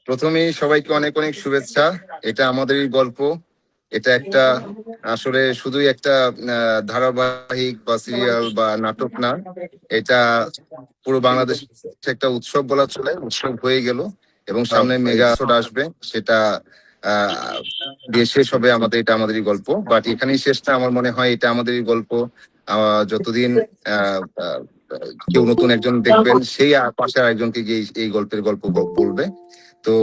প্রথমেই সবাইকে অনেক অনেক শুভেচ্ছা। এটা আমাদেরই গল্প। এটা একটা আসলে শুধুই একটা ধারাবাহিক বা সিরিয়াল বা নাটক না, এটা পুরো বাংলাদেশ একটা উৎসব বলা চলে। উৎসব হয়ে গেল এবং সামনে মেগা এপিসোড আসবে, সেটা দিয়ে শেষ হবে আমাদের। এটা আমাদেরই গল্প, বাট এখানেই শেষ না। আমার মনে হয় এটা আমাদেরই গল্প। যতদিন আহ, আহ, কেউ নতুন একজন দেখবেন, সেই পাশে আরেকজনকে গিয়ে এই গল্পের গল্প বলবে। তো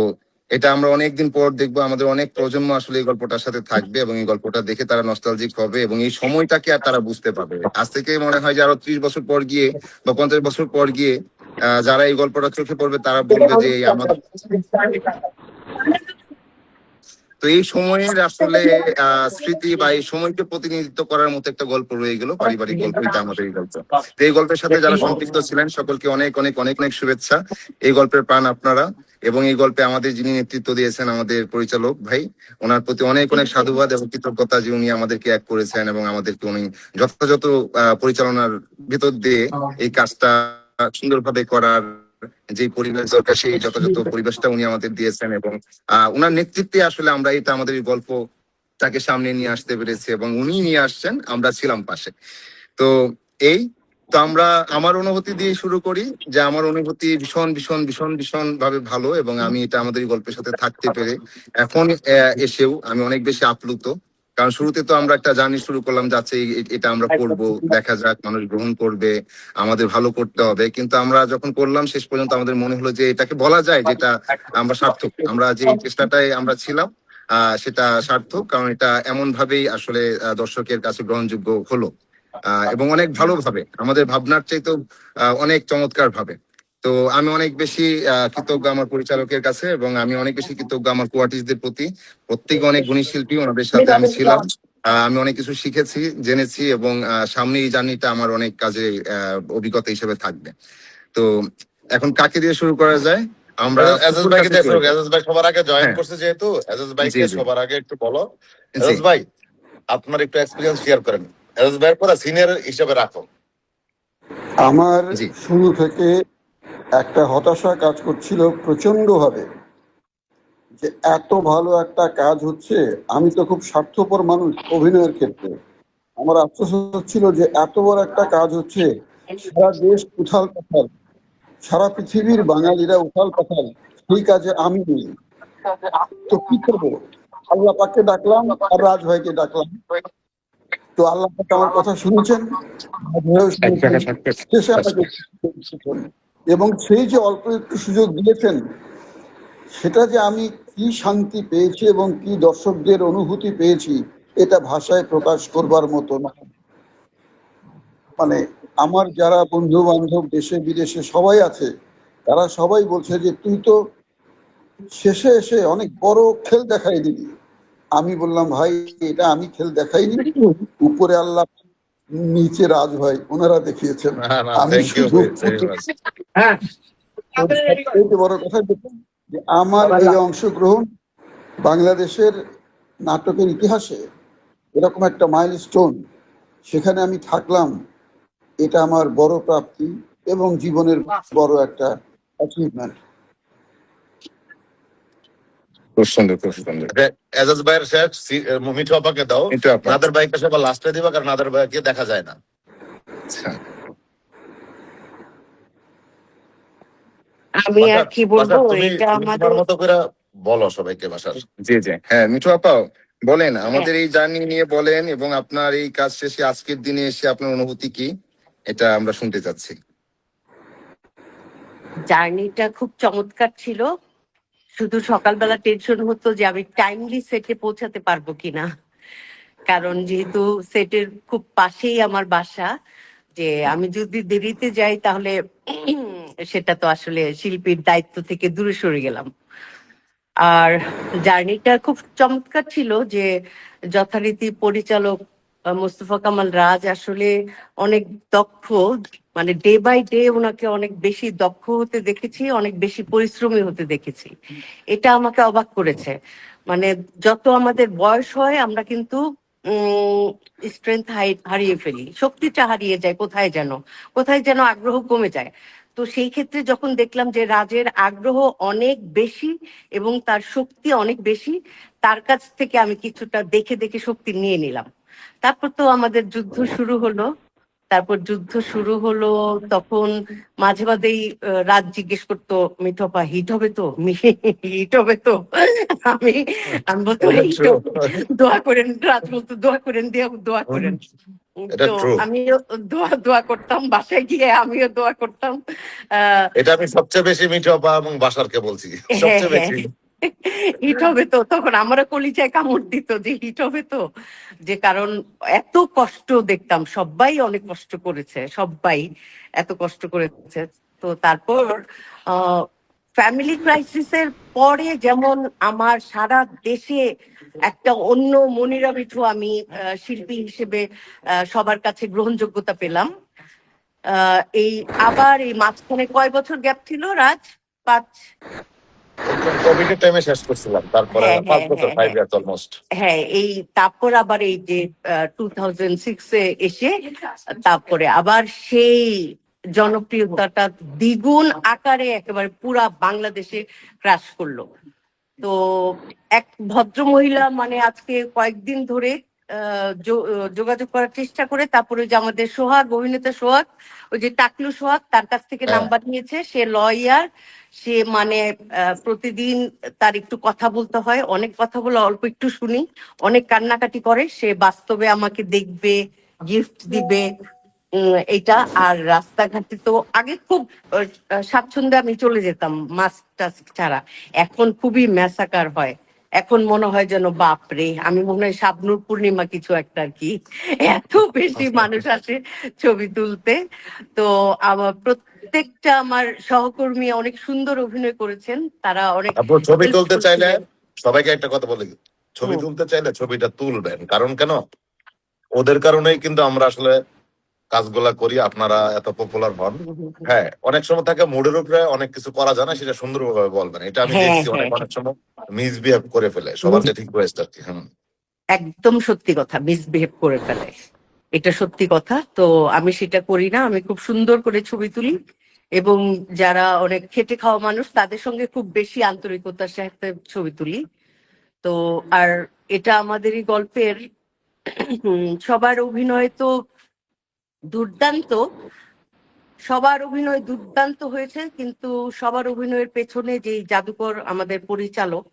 এটা আমরা অনেকদিন পর দেখবো। আমাদের অনেক প্রজন্ম আসলে এই গল্পটার সাথে থাকবে এবং এই গল্পটা দেখে তারা নস্টালজিক হবে এবং এই সময়টাকে আর তারা বুঝতে পারবে। আজ থেকে মনে হয় যে আরো 30 বছর পর গিয়ে বা 50 বছর পর গিয়ে যারা এই গল্পটা চোখে পড়বে তারা বলবে যে আমাদের। তো এই সময়ের আসলে স্মৃতি বা এই সময়কে প্রতিনিধিত্ব করার মতো একটা গল্প রয়ে গেল, পারিবারিক গল্প। এটা আমাদের এই গল্প। তো এই গল্পের সাথে যারা সম্পৃক্ত ছিলেন সকলকে অনেক অনেক অনেক অনেক শুভেচ্ছা। এই গল্পের প্রাণ আপনারা। এবং এই গল্পে আমাদের যিনি নেতৃত্ব দিয়েছেন, আমাদের পরিচালক ভাই, ওনার প্রতি অনেক অনেক সাধুবাদ এবং কৃতজ্ঞতা যে উনি আমাদেরকে এক করেছেন এবং আমাদেরকে উনি যথাযথ পরিচালনার ভিতর দিয়ে এই কাজটা সুন্দরভাবে করার যে পরিবেশ দরকার, সেই যথাযথ পরিবেশটা উনি আমাদের দিয়েছেন। এবং ওনার নেতৃত্বে আসলে আমরা এটা আমাদের এই গল্পটাকে সামনে নিয়ে আসতে পেরেছি এবং উনি নিয়ে আসছেন, আমরা ছিলাম পাশে। তো এই তো আমরা আমার অনুভূতি দিয়ে শুরু করি। যে আমার অনুভূতি ভীষণ ভীষণ ভীষণ ভীষণ ভাবে ভালো এবং আমি এটা আমাদের এই গল্পের সাথে থাকতে পেরে এখন এসেও আমি অনেক বেশি আপ্লুত। কারণ শুরুতে তো আমরা একটা জার্নি শুরু করলাম, যাচ্ছে এটা আমরা করব, দেখা যাক মানুষ গ্রহণ করবে, আমাদের ভালো করতে হবে। কিন্তু আমরা যখন করলাম শেষ পর্যন্ত আমাদের মনে হলো যে এটাকে বলা যায় যেটা আমরা সার্থক, আমরা যে চেষ্টাটায় আমরা ছিলাম সেটা সার্থক। কারণ এটা এমন ভাবেই আসলে দর্শকের কাছে গ্রহণযোগ্য হলো এবং অনেক ভালোভাবে, আমাদের ভাবনার চাইতেও অনেক চমৎকার ভাবে। তো আমি অনেক বেশি কৃতজ্ঞ আমার পরিচালকের কাছে এবং আমি অনেক বেশি কৃতজ্ঞ আমার কোয়ার্টিস্টদের প্রতি। প্রত্যেকে অনেক গুণী শিল্পী, ওনাদের সাথে আমি ছিলাম। আমি অনেক কিছু শিখেছি, জেনেছি এবং সামনে এই জার্নিটা আমার অনেক কাজে অভিজ্ঞতা হিসেবে থাকবে। তো এখন কাকে দিয়ে শুরু করা যায়? আমরা এজাজ ভাইকে দিয়ে শুরু। এজাজ ভাই সবার আগে জয়েন হ্যাঁ। করছে, যেহেতু এজাজ ভাইকে জি, জি। সবার আগে একটু বলো। জি। এজাজ ভাই, আপনার একটু এক্সপিরিয়েন্স শেয়ার করেন। এজাজ ভাইয়ের পরে সিনিয়র হিসেবে রাখো। আমার জি। শুরু থেকে একটা হতাশা কাজ করছিল প্রচন্ডভাবে, যে এত ভালো একটা কাজ হচ্ছে। আমি তো খুব স্বার্থপর মানুষ অভিনয়ের ক্ষেত্রে। আমার আফসোস হচ্ছিল যে এত বড় একটা কাজ হচ্ছে, সারা দেশ উথাল পাথাল, সারা পৃথিবীর বাঙালিরা উথাল পাথাল, সেই কাজে আমি নেই। তো কি করবো? আল্লাহ পাককে ডাকলাম আর রাজ ভাইকে ডাকলাম। তো আল্লাহ পাক আমার কথা শুনেছেন, রাজ ভাইও শুনেছেন, শেষে আমাকে এবং সেই যে অল্প একটু সুযোগ দিয়েছেন, সেটা যে আমি কি শান্তি পেয়েছি এবং কি দর্শকদের অনুভূতি পেয়েছি, এটা ভাষায় প্রকাশ করবার মতো না। মানে আমার যারা বন্ধু বান্ধব দেশে বিদেশে সবাই আছে, তারা সবাই বলছে যে তুই তো শেষে এসে অনেক বড় খেল দেখাই দিবি। আমি বললাম, ভাই এটা আমি খেল দেখাইনি, উপরে আল্লাহ, নিচে রাজ ভাই, ওনারা দেখিয়েছেন। আমি শুধু সবথেকে বড় কথা দেখুন যে আমার এই অংশগ্রহণ বাংলাদেশের নাটকের ইতিহাসে এরকম একটা মাইলস্টোন, সেখানে আমি থাকলাম, এটা আমার বড় প্রাপ্তি এবং জীবনের বড় একটা অ্যাচিভমেন্ট। খুব সুন্দর, খুব সুন্দর। এজাজ ভাইয়ের শেষ মিঠু আপাকে দাও। নাদের ভাইকে সবার লাস্টে দিবা, কারণ নাদের ভাইকে দেখা যায় না। আমি আর কি বলবো, এটা তোমার মতো করে বলো সবাইকে ভাষার। জি, জি। হ্যাঁ, মিঠু আপা বলেন, আমাদের এই জার্নি নিয়ে বলেন এবং আপনার এই কাজ শেষে আজকের দিনে এসে আপনার অনুভূতি কি, এটা আমরা শুনতে চাচ্ছি। জার্নিটা খুব চমৎকার ছিল। শুধু সকালবেলা টেনশন হতো যে আমি টাইমলি সেটে পৌঁছাতে পারবো কিনা, কারণ যেহেতু সেটের খুব পাশেই আমার বাসা, যে আমি যদি দেরিতে যাই তাহলে সেটা তো আসলে শিল্পীর দায়িত্ব থেকে দূরে সরে গেলাম। আর জার্নিটা খুব চমৎকার ছিল যে যথারীতি পরিচালক মোস্তফা কামাল রাজ আসলে অনেক দক্ষ, মানে ডে বাই ডে ওনাকে অনেক বেশি দক্ষ হতে দেখেছি, অনেক বেশি পরিশ্রমী হতে দেখেছি। এটা আমাকে অবাক করেছে। মানে যত আমাদের বয়স হয় আমরা কিন্তু স্ট্রেংথ হারিয়ে ফেলি, শক্তিটা হারিয়ে যায়, কোথায় যেন আগ্রহ কমে যায়। তো সেই ক্ষেত্রে যখন দেখলাম যে রাজের আগ্রহ অনেক বেশি এবং তার শক্তি অনেক বেশি, তার কাছ থেকে আমি কিছুটা দেখে দেখে শক্তি নিয়ে নিলাম। তারপর তো আমাদের যুদ্ধ শুরু হলো। তখন মাঝে মাঝেই রাত জিজ্ঞেস করতো, মিঠপা হিট হবে তো, হিট হবে তো। আমি আমি বলতো এটা হিট true। দোয়া করেন, রাত বলতো দোয়া করেন, দিয়ে দোয়া করেন। এটা তো ট্রু। আমিও দোয়া করতাম, বাসায় গিয়ে আমিও দোয়া করতাম। আহ এটা আমি সবচেয়ে বেশি মিঠু আপা এবং বাসারকে বলছি, হ্যাঁ সবচেয়ে হ্যাঁ, বেশি। হিট হবে তো, তখন আমারও কলিজায় কামড় দিত যে হিট হবে তো। যে কারণ এত কষ্ট দেখতাম, সবাই অনেক কষ্ট করেছে, সবাই এত কষ্ট করেছে। তো তারপর ফ্যামিলি ক্রাইসিসের পরে যেমন আমার সারা দেশে একটা অন্য মনিরা মিঠু, আমি শিল্পী হিসেবে সবার কাছে গ্রহণযোগ্যতা পেলাম। এই আবার এই মাঝখানে কয় বছর গ্যাপ ছিল রাজ? 5? একদম কোভিড এর টাইমে শেষ করছিলাম, তারপরে হ্যাঁ 5 হ্যাঁ বছর, হ্যাঁ 5 হ্যাঁ ইয়ার্স অলমোস্ট। হ্যাঁ, এই তারপর আবার এই যে 2006-এ এসে তারপরে আবার সেই জনপ্রিয়তাটা দ্বিগুণ আকারে একেবারে পুরা বাংলাদেশে ক্রাশ করলো। তো এক ভদ্র মহিলা মানে আজকে কয়েকদিন ধরে যোগাযোগ করার চেষ্টা করে, তারপরে যে আমাদের সোহাগ, অভিনেতা সোহাগ, ওই যে টাকলু সোহাগ, তার কাছ থেকে হ্যাঁ, নাম্বার নিয়েছে। সে লয়ার, সে মানে প্রতিদিন তার একটু কথা বলতে হয়, অনেক কথা বলে অল্প একটু শুনি, অনেক কান্নাকাটি করে। সে বাস্তবে আমাকে দেখবে, গিফট দিবে। এটা আর রাস্তাঘাটে তো আগে খুব স্বাচ্ছন্দ্যে আমি চলে যেতাম মাস্ক টাস্ক ছাড়া, এখন খুবই ম্যাসাকার হয়। এখন মনে হয় যেন বাপরে, আমি মনে হয় শাবনূর পূর্ণিমা কিছু একটা আর কি, এত বেশি মানুষ আসে ছবি তুলতে। তো আমার প্রত্যেকটা আমার সহকর্মী অনেক সুন্দর অভিনয় করেছেন, তারা অনেক আপু ছবি হেল্প তুলতে চাইলে করছিলেন। সবাইকে একটা কথা বলি, ছবি হুম, তুলতে চাইলে ছবিটা তুলবেন, কারণ কেন, ওদের কারণেই কিন্তু আমরা আসলে কাজগুলা করি, আপনারা এত পপুলার হন। হুম, হুম, হুম। হ্যাঁ, অনেক সময় থাকে মুডের উপরে অনেক কিছু করা যায় না, সেটা সুন্দরভাবে বলবেন, এটা আমি হ্যাঁ দেখছি অনেক হ্যাঁ অনেক সময় মিসবিহেভ করে ফেলে, সবার কাছে রিকোয়েস্ট আর কি। হ্যাঁ, একদম সত্যি কথা, মিসবিহেভ করে ফেলে, এটা সত্যি কথা। তো আমি সেটা করি না, আমি খুব সুন্দর করে ছবি তুলি এবং যারা অনেক খেটে খাওয়া মানুষ তাদের সঙ্গে খুব বেশি আন্তরিকতার সাথে ছবি তুলি। তো আর এটা আমাদেরই গল্পের। সবার অভিনয় তো দুর্দান্ত, সবার অভিনয় দুর্দান্ত হয়েছে, কিন্তু সবার অভিনয়ের পেছনে যে জাদুকর আমাদের পরিচালক,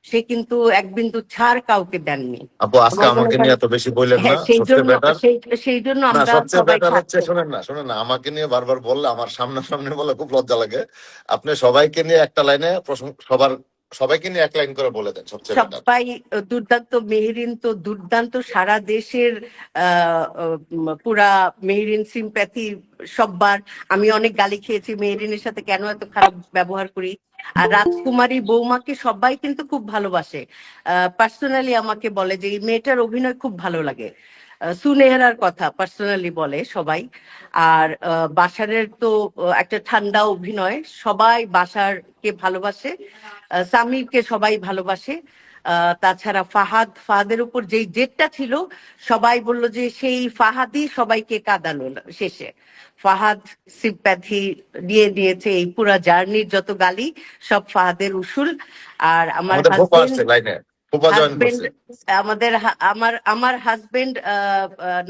সে কিন্তু এক বিন্দু ছাড় কাউকে দেননি। আপু আজকে আমার মনে আমাকে হয়, নিয়ে এত বেশি বললেন না, হ্যাঁ সেই সবচেয়ে জন্য, বেটার, সেই জন্য না আমরা সবচেয়ে সবাই বেটার হচ্ছে, থাকবো। শোনেন না, আমাকে নিয়ে বারবার বললে আমার সামনাসামনি বলে খুব লজ্জা লাগে। আপনি সবাইকে নিয়ে একটা লাইনে সবাইকে নিয়ে এক লাইন করে বলে দেন, সবচেয়ে বেটার। সবাই দুর্দান্ত, মেহেরিন তো দুর্দান্ত, সারা দেশের পুরা মেহেরিন সিম্প্যাথি সববার। আমি অনেক গালি খেয়েছি মেহেরিনের সাথে, কেন এত খারাপ ব্যবহার করি। আর রাজকুমারী বৌমাকে সবাই কিন্তু খুব ভালোবাসে, পার্সোনালি আমাকে বলে যে এই মেয়েটার অভিনয় খুব ভালো লাগে। সুনেহরার কথা পার্সোনালি বলে সবাই। আর বাশারের তো একটা ঠান্ডা অভিনয়, সবাই বাশারকে ভালোবাসে, সামিরকে সবাই ভালোবাসে। তাছাড়া ফাহাদের উপর যেই জেদটা ছিল, সবাই বলল যে সেই ফাহাদই সবাইকে কাঁদালো শেষে। ফাহাদ সিম্প্যাথি দিয়ে দিয়েছে, এই পুরা জার্নির যত গালি সব ফাহাদের উসুল। আর আমার আমাদের ফুপা হাজবেন্ড, আসছে লাইনে, ফুপা জয়েন হাজবেন্ড করছে। আমার হাজবেন্ড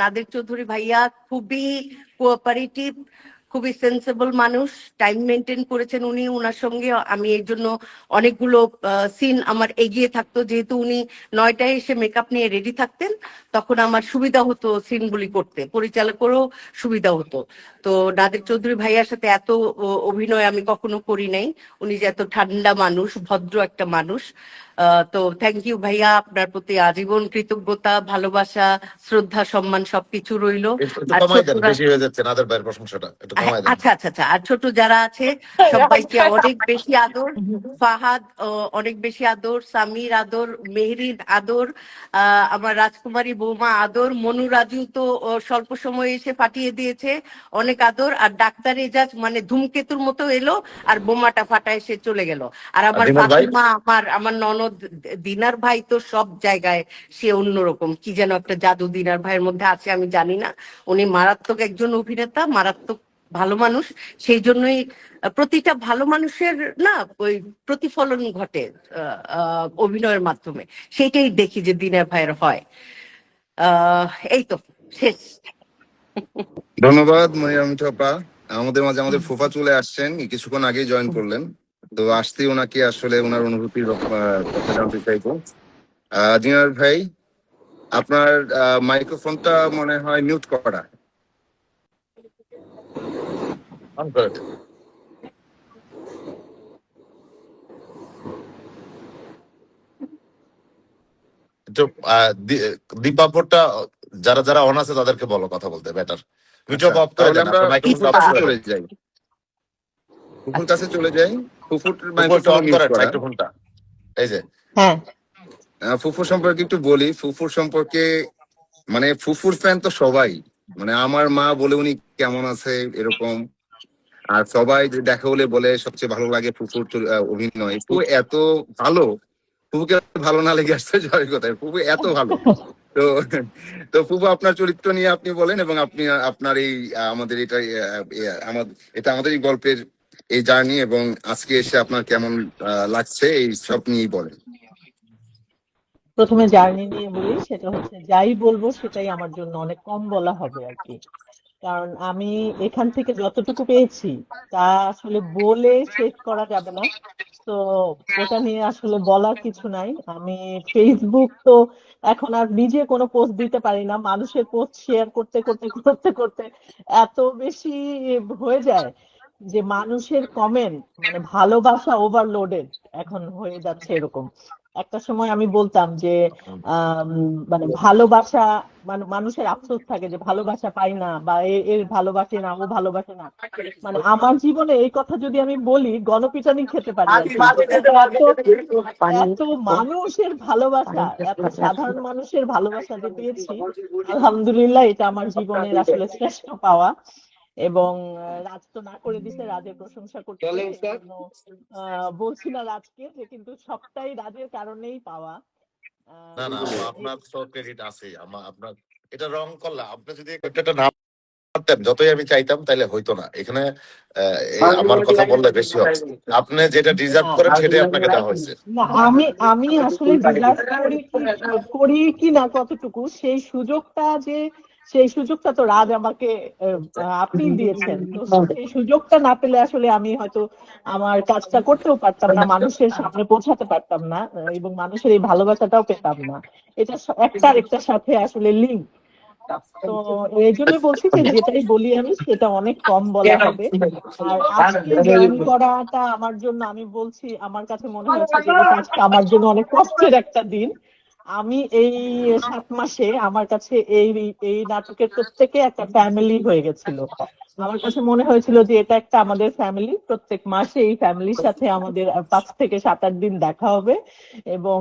নাদির চৌধুরী ভাইয়া খুবই কোঅপারেটিভ, খুবই সেন্সেবল মানুষ, টাইম মেনটেন করেছেন উনি। উনার সঙ্গে আমি এই জন্য অনেকগুলো সিন আমার এগিয়ে থাকতো, যেহেতু উনি 9টায় এসে মেকআপ নিয়ে রেডি থাকতেন, তখন আমার সুবিধা হতো সিনগুলি করতে, পরিচালকেরও সুবিধা হতো। তো নাদির চৌধুরী ভাইয়ার সাথে এত অভিনয় আমি কখনো করি নাই। উনি যে এত ঠান্ডা মানুষ, ভদ্র একটা মানুষ। তো থ্যাংক ইউ ভাইয়া, আপনার প্রতি আজীবন কৃতজ্ঞতা, ভালোবাসা, শ্রদ্ধা, সম্মান সবকিছু রইলো। একটু আর কমাই দেন, ছোটরা, বেশি হয়ে যাচ্ছে নাদের ভাইয়ের প্রশংসাটা, একটু কমাই দেন। আচ্ছা আচ্ছা আচ্ছা, আর ছোট যারা আছে সবাইকে অনেক বেশি আদর। ফাহাদ অনেক বেশি আদর, সামির আদর, মেহরিন আদর, আমার রাজকুমারী বৌমা আদর, মনু রাজু তো স্বল্প সময়ে এসে ফাটিয়ে দিয়েছে, অনেক আদর। আর ডাক্তার এজাজ মানে ধূমকেতুর মতো এলো আর বোমাটা ফাটায় সে চলে গেল। আর আর আমার দিনার ভাই, ফাতিমা, আমার ননদ দিনার ভাই তো সব জায়গায় সে অন্যরকম, কি যেন একটা জাদু দিনার ভাইয়ের মধ্যে আছে, আমি জানি না। উনি মারাত্মক একজন অভিনেতা, মারাত্মক ভালো মানুষ, সেই জন্যই প্রতিটা ভালো মানুষের না ওই প্রতিফলন ঘটে অভিনয়ের মাধ্যমে। সেইটাই দেখি যে দিনের ভাইয়ের হয়। এই তো শেষ। ধন্যবাদ মনিরা মিঠু আপা। আমাদের মাঝে আমাদের ফুফা চলে আসছেন, কিছুক্ষণ আগেই জয়েন করলেন। তো আসতেই ওনাকে আসলে ওনার অনুভূতির কথা জানতে চাইবো। জিনার ভাই, আপনার মাইক্রোফোনটা মনে হয় মিউট করা। অন করে দিন। একটু দীপাপুরটা যারা যারা অন আছে তাদেরকে বলো কথা বলতে বেটার। মিঠু আচ্ছা, অফ করে তাহলে দেন, আমরা আপনার মাইক্রোফোন ফুফুর অফ কাছে করে চলে দেন। যাই। ফুফুর কাছে চলে যাই। ফুফুর ফুফু একটু মাইক্রোফোন অন মিউট করেন করা। মাইক্রোফোনটা। এই যে হ্যাঁ, ফুফুর সম্পর্কে একটু বলি। ফুফুর সম্পর্কে মানে ফুফুর ফ্যান তো সবাই, মানে আমার মা বলে উনি কেমন আছে এরকম। আর সবাই যে দেখা হলে বলে সবচেয়ে ভালো লাগে ফুফুর অভিনয়। ফুফু এত ভালো, ফুফুকে ভালো না লেগে আসছে জয় কথায়, ফুফু এত ভালো। তো তো ফুফু আপনার চরিত্র নিয়ে আপনি বলেন, এবং আপনি আপনার এই আমাদের এটা আমাদের এই গল্পের এই জার্নি, এবং আজকে এসে আপনার কেমন লাগছে এই সব নিয়েই বলেন। প্রথমে জার্নি নিয়ে বলি। সেটা হচ্ছে যাই বলবো সেটাই আমার জন্য অনেক কম বলা হবে আর কি। কারণ আমি এখান থেকে যতটুকু পেয়েছি তা আসলে বলে শেষ করা যাবে না। তো ওটা নিয়ে আসলে বলার কিছু নাই। আমি ফেসবুক তো এখন আর নিজে কোনো পোস্ট দিতে পারি না, মানুষের পোস্ট শেয়ার করতে করতে করতে করতে এত বেশি হয়ে যায় যে মানুষের কমেন্ট মানে ভালোবাসা ওভারলোডেড এখন হয়ে যাচ্ছে এরকম। একটা সময় আমি বলতাম যে আম, মানে ভালোবাসা মানে মানুষের আফসোস থাকে যে ভালোবাসা পাই না, বা এর ভালোবাসে না, ও ভালোবাসে না। মানে আমার জীবনে এই কথা যদি আমি বলি গণপিটানি খেতে পারি আর কি, যে এত এত মানুষের ভালোবাসা, এত সাধারণ মানুষের ভালোবাসা যে পেয়েছি, আলহামদুলিল্লাহ এটা আমার জীবনের আসলে শ্রেষ্ঠ পাওয়া। এবং রাজ তো না করে দিছে, রাজের প্রশংসা করতে এই জন্য বলছি না রাজকে, যে কিন্তু সবটাই রাজের কারণেই পাওয়া। না না তো আপনার তো ক্রেডিট আছে। আপনার এটা রং করলা, আপনি যদি একটা না পারতেন, যতই আমি চাইতাম তাইলে হইতো না এখানে। আমার কথা বললে বেশি হবে। আপনি যেটা ডিজার্ভ করেন সেটাই আপনাকে দেওয়া হয়েছে। না, আমি আমি আসলে ডিজার্ভ করি কি না কতটুকু, সেই সুযোগটা তো রাজ আমাকে আপনি দিয়েছেন। তো সেই সুযোগটা না পেলে আসলে আমি হয়তো আমার কাজটা করতেও পারতাম না, মানুষের সামনে পৌঁছাতে পারতাম না, এবং মানুষের এই ভালোবাসাটাও পেতাম না। এটা একটা আরেকটার সাথে আসলে লিঙ্ক। তো এই জন্য বলছি যে যেটাই বলি আমি সেটা অনেক কম বলা হবে। আর আজকে জয়েন করাটা আমার জন্য, আমি বলছি আমার কাছে মনে হয়েছে যে এটা আজকে আমার জন্য অনেক কষ্টের একটা দিন। আমি এই 7 মাসে আমার কাছে এই এই নাটকের প্রত্যেকে একটা ফ্যামিলি হয়ে গেছিল। আমার কাছে মনে হয়েছিল যে এটা একটা আমাদের ফ্যামিলি, প্রত্যেক মাসে এই ফ্যামিলির সাথে আমাদের 5 থেকে 7-8 দিন দেখা হবে, এবং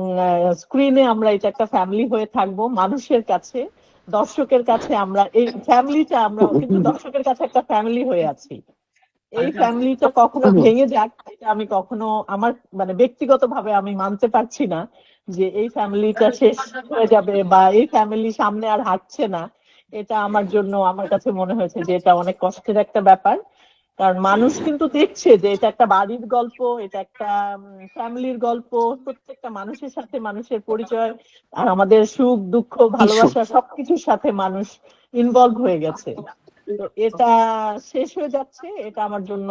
স্ক্রিনে আমরা এটা একটা ফ্যামিলি হয়ে থাকবো মানুষের কাছে, দর্শকের কাছে। আমরা এই ফ্যামিলিটা, আমরা কিন্তু দর্শকের কাছে একটা ফ্যামিলি হয়ে আছি। এই ফ্যামিলিটা কখনো ভেঙে যাক এটা আমি কখনো আমার মানে ব্যক্তিগতভাবে আমি মানতে পারছি না যে এই ফ্যামিলিটা শেষ হয়ে যাবে বা এই ফ্যামিলি সামনে আর হাঁটছে না। এটা আমার জন্য, আমার কাছে মনে হয়েছে যে এটা অনেক কষ্টের একটা ব্যাপার। কারণ মানুষ কিন্তু দেখছে যে এটা একটা বাড়ির গল্প, এটা একটা ফ্যামিলির গল্প, প্রত্যেকটা মানুষের সাথে মানুষের পরিচয়, আর আমাদের সুখ দুঃখ ভালোবাসা সবকিছুর সাথে মানুষ ইনভলভ হয়ে গেছে। তো এটা শেষ হয়ে যাচ্ছে, এটা আমার জন্য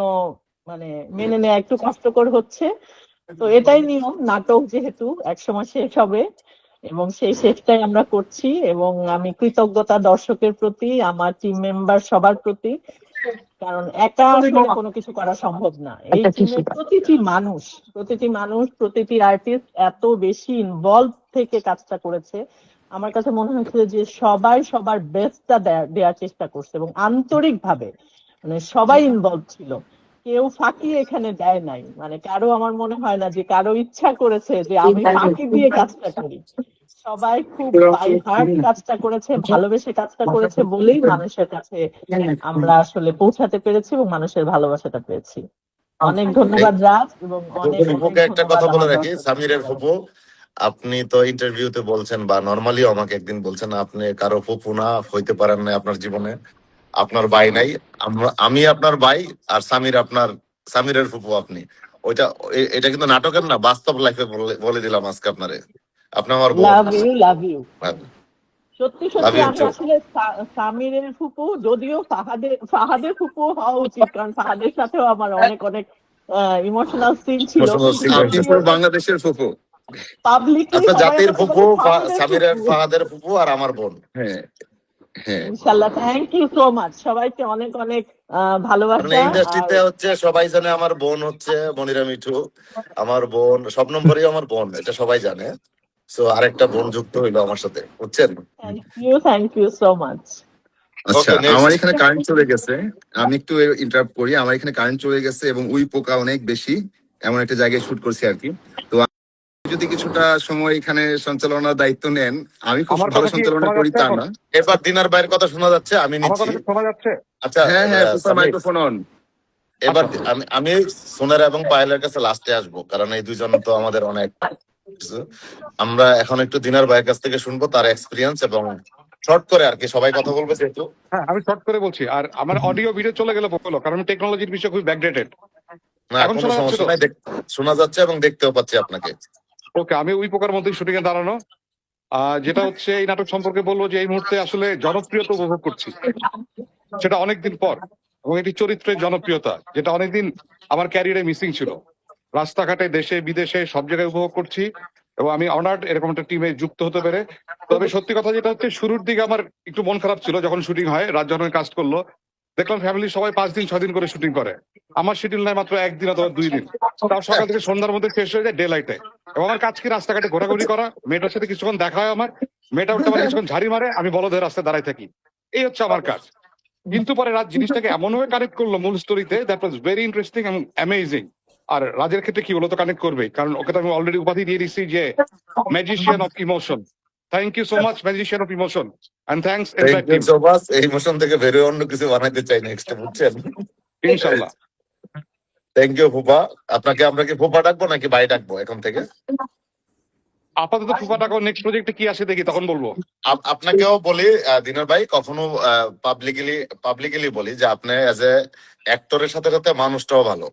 মানে মেনে নেওয়া একটু কষ্টকর হচ্ছে। তো এটাই নিয়ম, নাটক যেহেতু একসময় শেষ হবে, এবং সেই শেষটাই আমরা করছি। এবং আমি কৃতজ্ঞতা দর্শকের প্রতি, আমার টিম মেম্বার সবার প্রতি। কারণ একা আসলে কোনো কিছু করা সম্ভব না। এই টিমের প্রতিটি মানুষ প্রতিটি আর্টিস্ট এত বেশি ইনভলভ থেকে কাজটা করেছে। আমার কাছে মনে হচ্ছে যে সবাই সবার বেস্টটা দেওয়ার চেষ্টা করছে, এবং আন্তরিকভাবে মানে সবাই ইনভলভ ছিল। কেউ ফাঁকি এখানে দেয় নাই, মানে কারো আমার মনে হয় না যে কারো ইচ্ছা করেছে যে আমি ফাঁকি দিয়ে কাজটা করি। সবাই খুব বাই হার্ট কাজটা করেছে, ভালোবেসে কাজটা করেছে বলেই মানুষের কাছে আমরা আসলে পৌঁছাতে পেরেছি এবং মানুষের ভালোবাসাটা পেয়েছি। অনেক ধন্যবাদ রাজ, এবং অনেক অনেক ফুপুকে একটা ধন্যবাদ কথা বলে আমার রাখি, দর্শকদের। সামিরের ফুপু। আপনি তো ইন্টারভিউতে বলছেন বা নর্মালি আমাকে একদিন বলছেন আপনি কারো ফুপু না হইতে পারেন না আপনার জীবনে। আপনার ভাই নাই, আমি আপনার ভাই, আর সামিরের ফুপু আপনি। ওইটা এটা কিন্তু নাটকের না, বাস্তব লাইফে বলে দিলাম আজকে আপনারে। আপনি আমার বোন। Love you, love you. সত্যি লাভ সত্যি ইউ আমি টু। আসলে সামিরের ফুপু, যদিও ফাহাদের ফুপু হওয়া উচিত, কারণ ফাহাদের সাথেও আমার অনেক অনেক ইমোশনাল সিন ছিল, কিন্তু আপনি পুরো বাংলাদেশের ফুফু। পাবলিকলি আপনার সবাই জাতির আমাকে ফুপু, বলে সামিরের সামিরের ফুপু। ফাহাদের ফুপু, আর আমার বোন। হ্যাঁ, হ্যাঁ। ইনশাল্লাহ, থ্যাংক ইউ সো মাচ, সবাইকে অনেক অনেক কারণ ভালোবাসা। এই আর ইন্ডাস্ট্রিতে হচ্ছে সবাই জানে আমার বোন হচ্ছে মনিরা মিঠু, আমার বোন শবনম পরি, আমার বোন, এটা সবাই জানে। সো আরেকটা বোন যুক্ত হইলো আমার সাথে, বুঝছেন? Thank you so much. আচ্ছা, ওকে, আমার নেক্সট। এখানে কারেন্ট চলে গেছে। আমি একটু ইন্টারাপ্ট করি। আমার এখানে কারেন্ট চলে গেছে এবং উই পোকা অনেক বেশি, এমন একটা জায়গায় শুট করছি আর কি। তো আপনি যদি কিছুটা সময় এখানে সঞ্চালনার দায়িত্ব নেন, আমি খুব আমার ভালো কথা কি সঞ্চালনা শোনা করি যাচ্ছে তা এখন? না। এবার দিনার ভাইয়ের কথা শোনা যাচ্ছে, আমি আমার নিচ্ছি। কথা কি শোনা যাচ্ছে? আচ্ছা, হ্যাঁ, হ্যাঁ, সুপার সামির, মাইক্রোফোন অন। এবার আচ্ছা। আমি সোনার এবং পায়েলের কাছে লাস্টে আসবো, কারণ এই দুজন তো আমাদের অনেক কিছু। আমরা এখন একটু দিনার ভাইয়ের কাছ থেকে শুনবো তার এক্সপিরিয়েন্স, এবং শর্ট করে আর কি, সবাই কথা বলবে যেহেতু। হ্যাঁ, আমি শর্ট করে বলছি। আর আমার অডিও ভিডিও চলে গেলে বলো, কারণ টেকনোলজির বিষয় খুব ব্যাকডেটেড। না, এখন কোনো শোনা যাচ্ছে সমস্যা তো? নাই, শোনা যাচ্ছে এবং দেখতেও পাচ্ছি আপনাকে। ওকে, আমি ওই প্রকার মতোই শুটিং এ দাঁড়ানো। যেটা হচ্ছে এই নাটক সম্পর্কে বলবো যে এই মুহূর্তে আসলে জনপ্রিয়তা উপভোগ করছি, সেটা অনেকদিন পর। এবং এটি চরিত্রের জনপ্রিয়তা, যেটা অনেকদিন আমার ক্যারিয়ারে মিসিং ছিল। রাস্তাঘাটে, দেশে বিদেশে সব জায়গায় উপভোগ করছি, এবং আমি অনার্ড এরকম একটা টিমে যুক্ত হতে পেরে। তবে সত্যি কথা যেটা হচ্ছে, শুরুর দিকে আমার একটু মন খারাপ ছিল যখন শুটিং হয়, রাত যখন কাজ করলো, দেখলাম ফ্যামিলির সবাই 5 দিন 6 দিন করে শুটিং করে, আমার শিডিউল নাই মাত্র 1 দিন অথবা 2 দিন। তাও সকাল থেকে সন্ধ্যার মধ্যে শেষ হয়ে যায় ডে লাইটে। এবং আমার কাজ কি রাস্তাঘাটে ঘোরাঘুরি করা, মেয়েটার সাথে কিছুক্ষণ দেখা হয় আমার, মেয়েটা উল্টা আমার কিছুক্ষণ ঝাড়ি মারে, আমি বলদের রাস্তায় দাঁড়াই থাকি। এই হচ্ছে আমার কাজ। কিন্তু পরে রাত জিনিসটাকে এমন ভাবে কানেক্ট করলো মূল স্টোরিতে, দ্যাট ওয়াজ ভেরি ইন্টারেস্টিং এবং অ্যামেজিং। আর রাজের ক্ষেত্রে কি হলো, তো কানেক্ট করবে, কারণ ওকে তো আমি অলরেডি উপাধি দিয়ে দিচ্ছি যে magician of emotion. Thank you so much, magician of emotion, and thanks thank entire you team. So much. এই মোশন থেকে বেরোয় অন্য কিছু বানাইতে চাই নেক্সট, বুঝছেন? ইনশাল্লাহ। থ্যাংক ইউ ফুপা। আপনাকে আমরা কি ফুপা ডাকবো নাকি ভাই ডাকবো এখন থেকে? আপাতত ফুফা টাকা, নেক্সট প্রজেক্টে কি আসে দেখি, তখন বলবো। আপনাকেও বলি দিনার ভাই, কখনো পাবলিকলি বলি যে আপনি এজ এ অ্যাক্টরের সাথে সাথে মানুষটাও ভালো।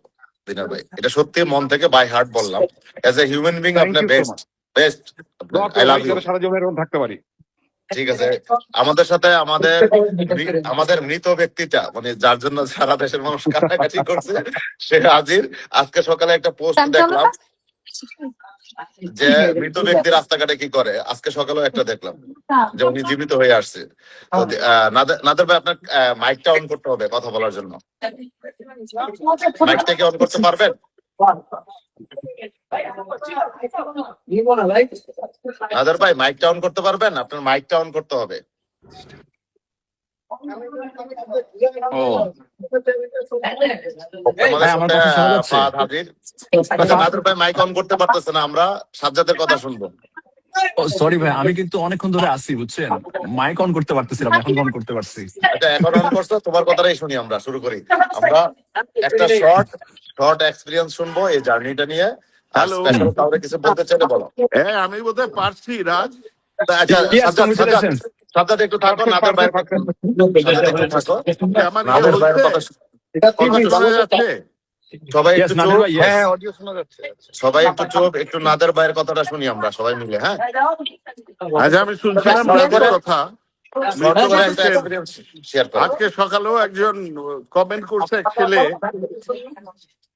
দিনার ভাই, এটা সত্যি মন থেকে বাই হার্ট বললাম। As a human being thank আপনি you so best, much. Best. দোয়া আই করো লাভ ভাই, ইউ। যাতে সারা জীবন এরকম থাকতে পারি। ঠিক আছে, আমাদের সাথে আমাদের মৃত ব্যক্তিটা, মানে যার জন্য সারা দেশের মানুষ কাটাকাটি করছে, সে হাজির। আজকে সকালে একটা পোস্ট দেখলাম যে মৃত ব্যক্তি রাস্তাঘাটে কি করে, আজকে সকালেও একটা দেখলাম যে উনি জীবিত হয়ে আসছে। তো নাদের ভাই, আপনার মাইকটা অন করতে হবে কথা বলার জন্য। মাইকটাকে অন করতে পারবেন? নাদের ভাই, মাইকটা অন করতে পারবেন? আপনার মাইকটা অন করতে হবে। আমাদের সাথে ফাহাদ হাজির। আচ্ছা, নাদের ভাই মাইক অন করতে পারতেছে না, আমরা সাজ্জাদের কথা শুনবো। সরি ভাই, আমি কিন্তু অনেকক্ষণ ধরে আসি, বুঝছেন, মাইক অন করতে পারতেছিলাম, এখন অন করতে পারছি। আচ্ছা, এখন অন করছো, তোমার কথাটাই শুনি, আমরা শুরু করি। আমরা একটা শর্ট এক্সপিরিয়েন্স শুনবো এই জার্নিটা নিয়ে। আর হ্যালো। স্পেশাল কাউরে কিছু বলতে চাইলে বলো। হ্যাঁ, আমি বোধহয় পারছি রাজ। আচ্ছা, Yes, congratulations. সাজ্জাদ একটু থাকো, নাদের ভাইয়ের কথা সাজ্জাদ একটু থাকো। আমার নাদের ভাইয়ের কথা কথা শোনা যাচ্ছে? সবাই Yes, একটু নাদের চুপ। ভাই, yes. অডিও শোনা যাচ্ছে। সবাই একটু চুপ, একটু নাদের ভাইয়ের কথাটা শুনি আমরা সবাই মিলে। হ্যাঁ, আজ আমি শুনছিলাম রাজের কথা। শর্ট করে একটা এক্সপিরিয়েন্স শেয়ার করো। আজকে সকালেও একজন কমেন্ট করছে, এক ছেলে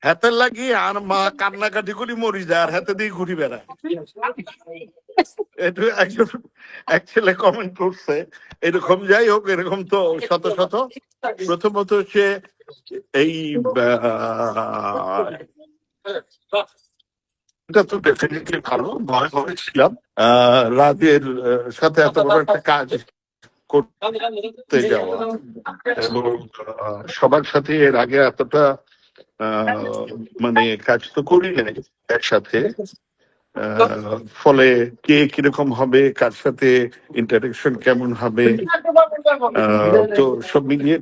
হাতের লাগি আর মা কান্নাকাটি করি মরি যায়, আর হাতে দিয়ে ঘুরি বেড়ায়। এটা এক ছেলে কমেন্ট করছে এরকম। যাই হোক, এরকম তো শত শত। প্রথমত সে এই এটা তো ডেফিনেটলি ভালো, ভয় ছিলাম রাজের সাথে এত বড় একটা কাজ করতে যাওয়া, এবং সবার সাথে এর আগে এতটা মানে কাজ তো করি নাই একসাথে। ফলে কে কিরকম হবে, কার সাথে ইন্টারেকশন কেমন হবে, তো সব মিলিয়ে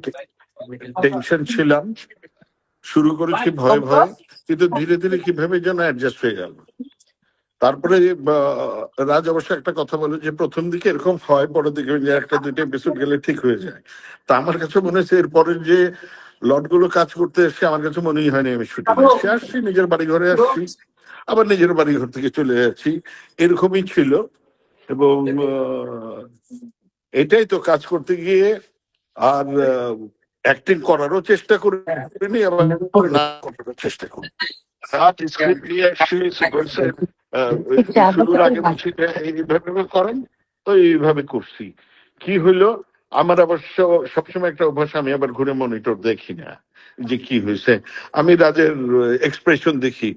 টেনশন ছিলাম। শুরু করেছি ভয়ে ভয়ে, কিন্তু ধীরে ধীরে কিভাবে যেন অ্যাডজাস্ট হয়ে গেল। তারপরে রাজ অবশ্য একটা কথা বলে যে প্রথম দিকে এরকম হয়, পরের দিকে যে একটা দুইটা এপিসোড গেলে ঠিক হয়ে যায়। তা আমার কাছে মনে হচ্ছে এরপরের যে লটগুলো কাজ করতে এসে আমার কাছে মনেই হয়নি আমি শুটিং এসে আসছি, নিজের বাড়ি ঘরে আসছি, আবার নিজের বাড়ি ঘর থেকে চলে যাচ্ছি, এরকমই ছিল। এবং এটাই তো কাজ করতে গিয়ে আর অ্যাক্টিং করারও চেষ্টা করিনি, আবার না করারও চেষ্টা করি। স্ক্রিপ্ট নিয়ে শুরুর আগে বলছি যে এইভাবে করেন, তো এইভাবে করছি। কি হইলো, আমার অবশ্য সবসময় একটা অভ্যাস, আমি আবার ঘুরে মনিটর দেখি না যে কি হয়েছে, আমি রাজের এক্সপ্রেশন দেখি।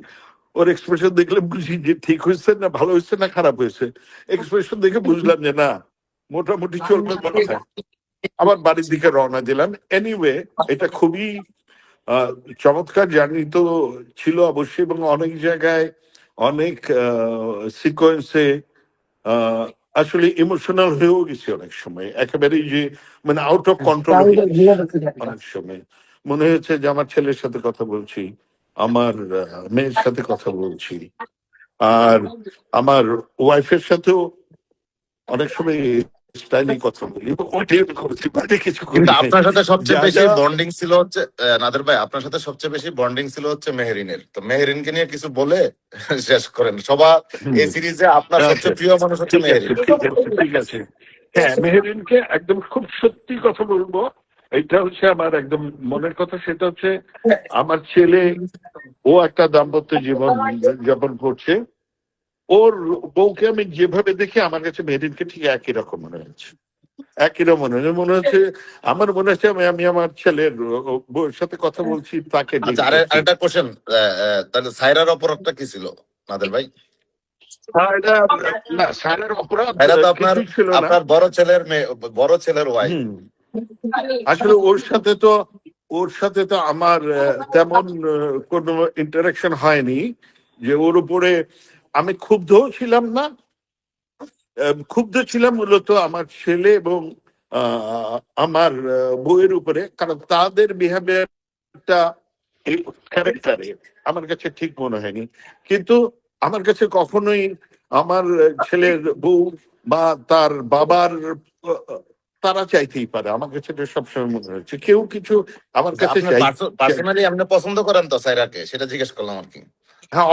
ওর এক্সপ্রেশন দেখলে বুঝি যে ঠিক হয়েছে না ভালো হয়েছে না খারাপ হয়েছে। এক্সপ্রেশন দেখে বুঝলাম যে না, মোটামুটি চলবে মনে হয়। আবার বাড়ির দিকে রওনা দিলাম। এনিওয়ে, এটা খুবই চমৎকার জার্নি তো ছিল অবশ্যই, এবং অনেক জায়গায় অনেক সিকোয়েন্সে আসলে ইমোশনাল হয়েও গেছি অনেক সময়, একেবারেই যে মানে আউট অফ কন্ট্রোল অনেক সময় মনে হয়েছে যে আমার ছেলের সাথে কথা বলছি, আমার মেয়ের সাথে কথা বলছি, আর আমার ওয়াইফের সাথেও অনেক সময় স্টাইলে কথা বলি, ওইটাই করছি, বাইরে কিছু করি কিন্তু নাই। আপনার সাথে সবচেয়ে যা বেশি যা বন্ডিং ছিল হচ্ছে নাদের ভাই, আপনার সাথে সবচেয়ে বেশি বন্ডিং ছিল হচ্ছে মেহেরিনের। তো মেহেরিনকে নিয়ে কিছু বলে শেষ করেন। সবার এই সিরিজে আপনার আচ্ছা, সবচেয়ে প্রিয় মানুষ হচ্ছে ঠিক আছে মেহেরিন। ঠিক আছে ঠিক আছে। হ্যাঁ, মেহেরিনকে একদম খুব সত্যি কথা বলবো, এটা হচ্ছে আমার একদম মনের কথা। সেটা হচ্ছে আমার ছেলে, ও একটা দাম্পত্য জীবন যাপন করছে, ওর বউকে আমি যেভাবে দেখি আমার কাছে মেহেরিনকে ঠিক একই রকম মনে হচ্ছে, একই রকম মনে হচ্ছে। আমার মনে হচ্ছে আমি আমার ছেলের বউয়ের সাথে কথা বলছি, তাকে ডিল আচ্ছা, করছি। আরেকটা কোশ্চেন, তাহলে সাইরার অপরাধটা কি ছিল নাদের ভাই? এটা না, সারের অপরাধ সাইরা তো আপনার কিছুই ছিল না। আপনার বড় ছেলের ওয়াইফ। হুম, আসলে ওর সাথে তো আমার তেমন কোনো ইন্টারাকশন হয়নি যে ওর উপরে আমি ক্ষুব্ধও ছিলাম না। ক্ষুব্ধ ছিলাম মূলত আমার ছেলে এবং আমার বউয়ের উপরে, কারণ তাদের বিহেভিয়ারটা এই ক্যারেক্টারে আমার কাছে ঠিক মনে হয়নি। কিন্তু আমার কাছে কখনোই আমার ছেলের বউ বা তার বাবার তারা চাইতেই পারে, আমার কাছে এটা সবসময় মনে হয়েছে কেউ কিছু আমার কাছে আপনার চাই। পার্সোনালি আপনি পছন্দ করেন তো সাইরাকে, সেটা জিজ্ঞেস করলাম আর কি। হ্যাঁ,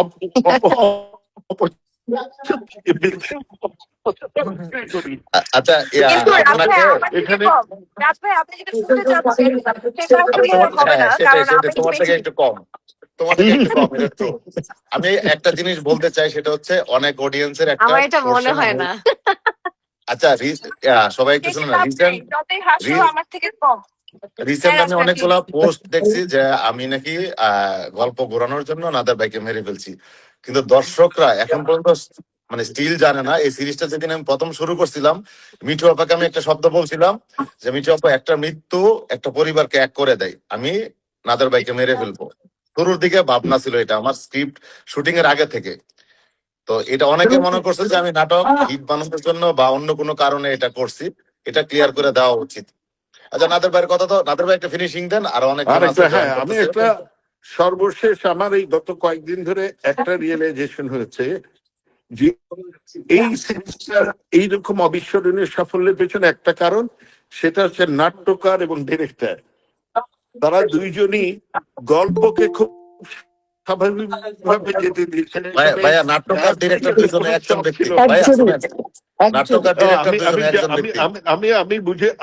আচ্ছা, কিন্তু রাজ ভাই, আপনাকে আমার থেকে এখানে কম। রাজ ভাই, আপনি যেটা শুনতে চাচ্ছেন সেটা আসলে হবে না, সেটাই কারণ আমি তোমার থেকে একটু কম, এটা তো। আমি একটা জিনিস বলতে চাই, সেটা হচ্ছে অনেক অডিয়েন্সের একটা আমার এটা মনে portion হয় না। আচ্ছা, সবাই একটু শুনুন না। যতই হাসো আমার থেকে কম। রিসেন্ট আমি রাজভাই, অনেকগুলো পোস্ট দেখছি যে আমি নাকি গল্প ঘোরানোর জন্য নাদের ভাইকে মেরে ফেলছি, কিন্তু দর্শকরা এখন পর্যন্ত মানে স্টিল জানে না। এই সিরিজটা যেদিন আমি প্রথম শুরু করছিলাম, মিঠু আপাকে আমি একটা শব্দ বলছিলাম যে মিঠু আপা, একটা মৃত্যু একটা পরিবারকে এক করে দেয়, আমি নাদের ভাইকে মেরে ফেলবো। শুরুর দিকে ভাবনা ছিল এটা আমার স্ক্রিপ্ট শুটিং এর আগে থেকে। তো এটা অনেকে মনে করছে যে আমি নাটক হিট বানানোর জন্য বা অন্য কোনো কারণে এটা করছি, এটা ক্লিয়ার করে দেওয়া উচিত। আচ্ছা, নাদের ভাইয়ের কথা তো, নাদের ভাই একটা ফিনিশিং দেন, আর অনেক আর একটা, হ্যাঁ, আমি একটা সর্বশেষ আমার এই গত কয়েকদিন ধরে একটা রিয়েলাইজেশন হয়েছে যে এই সিরিজটার এইরকম অবিস্মরণীয় সাফল্যের পেছনে একটা কারণ, সেটা হচ্ছে নাট্যকার এবং ডিরেক্টর। তারা দুইজনই গল্পকে খুব স্বাভাবিকভাবে যেতে দিয়েছেন। ভাইয়া নাট্যকার ডিরেক্টর দুজনে একজন ব্যক্তি, ভাইয়া শুনেন, নাট্যকার ডিরেক্টর দুজনে একজন ব্যক্তি।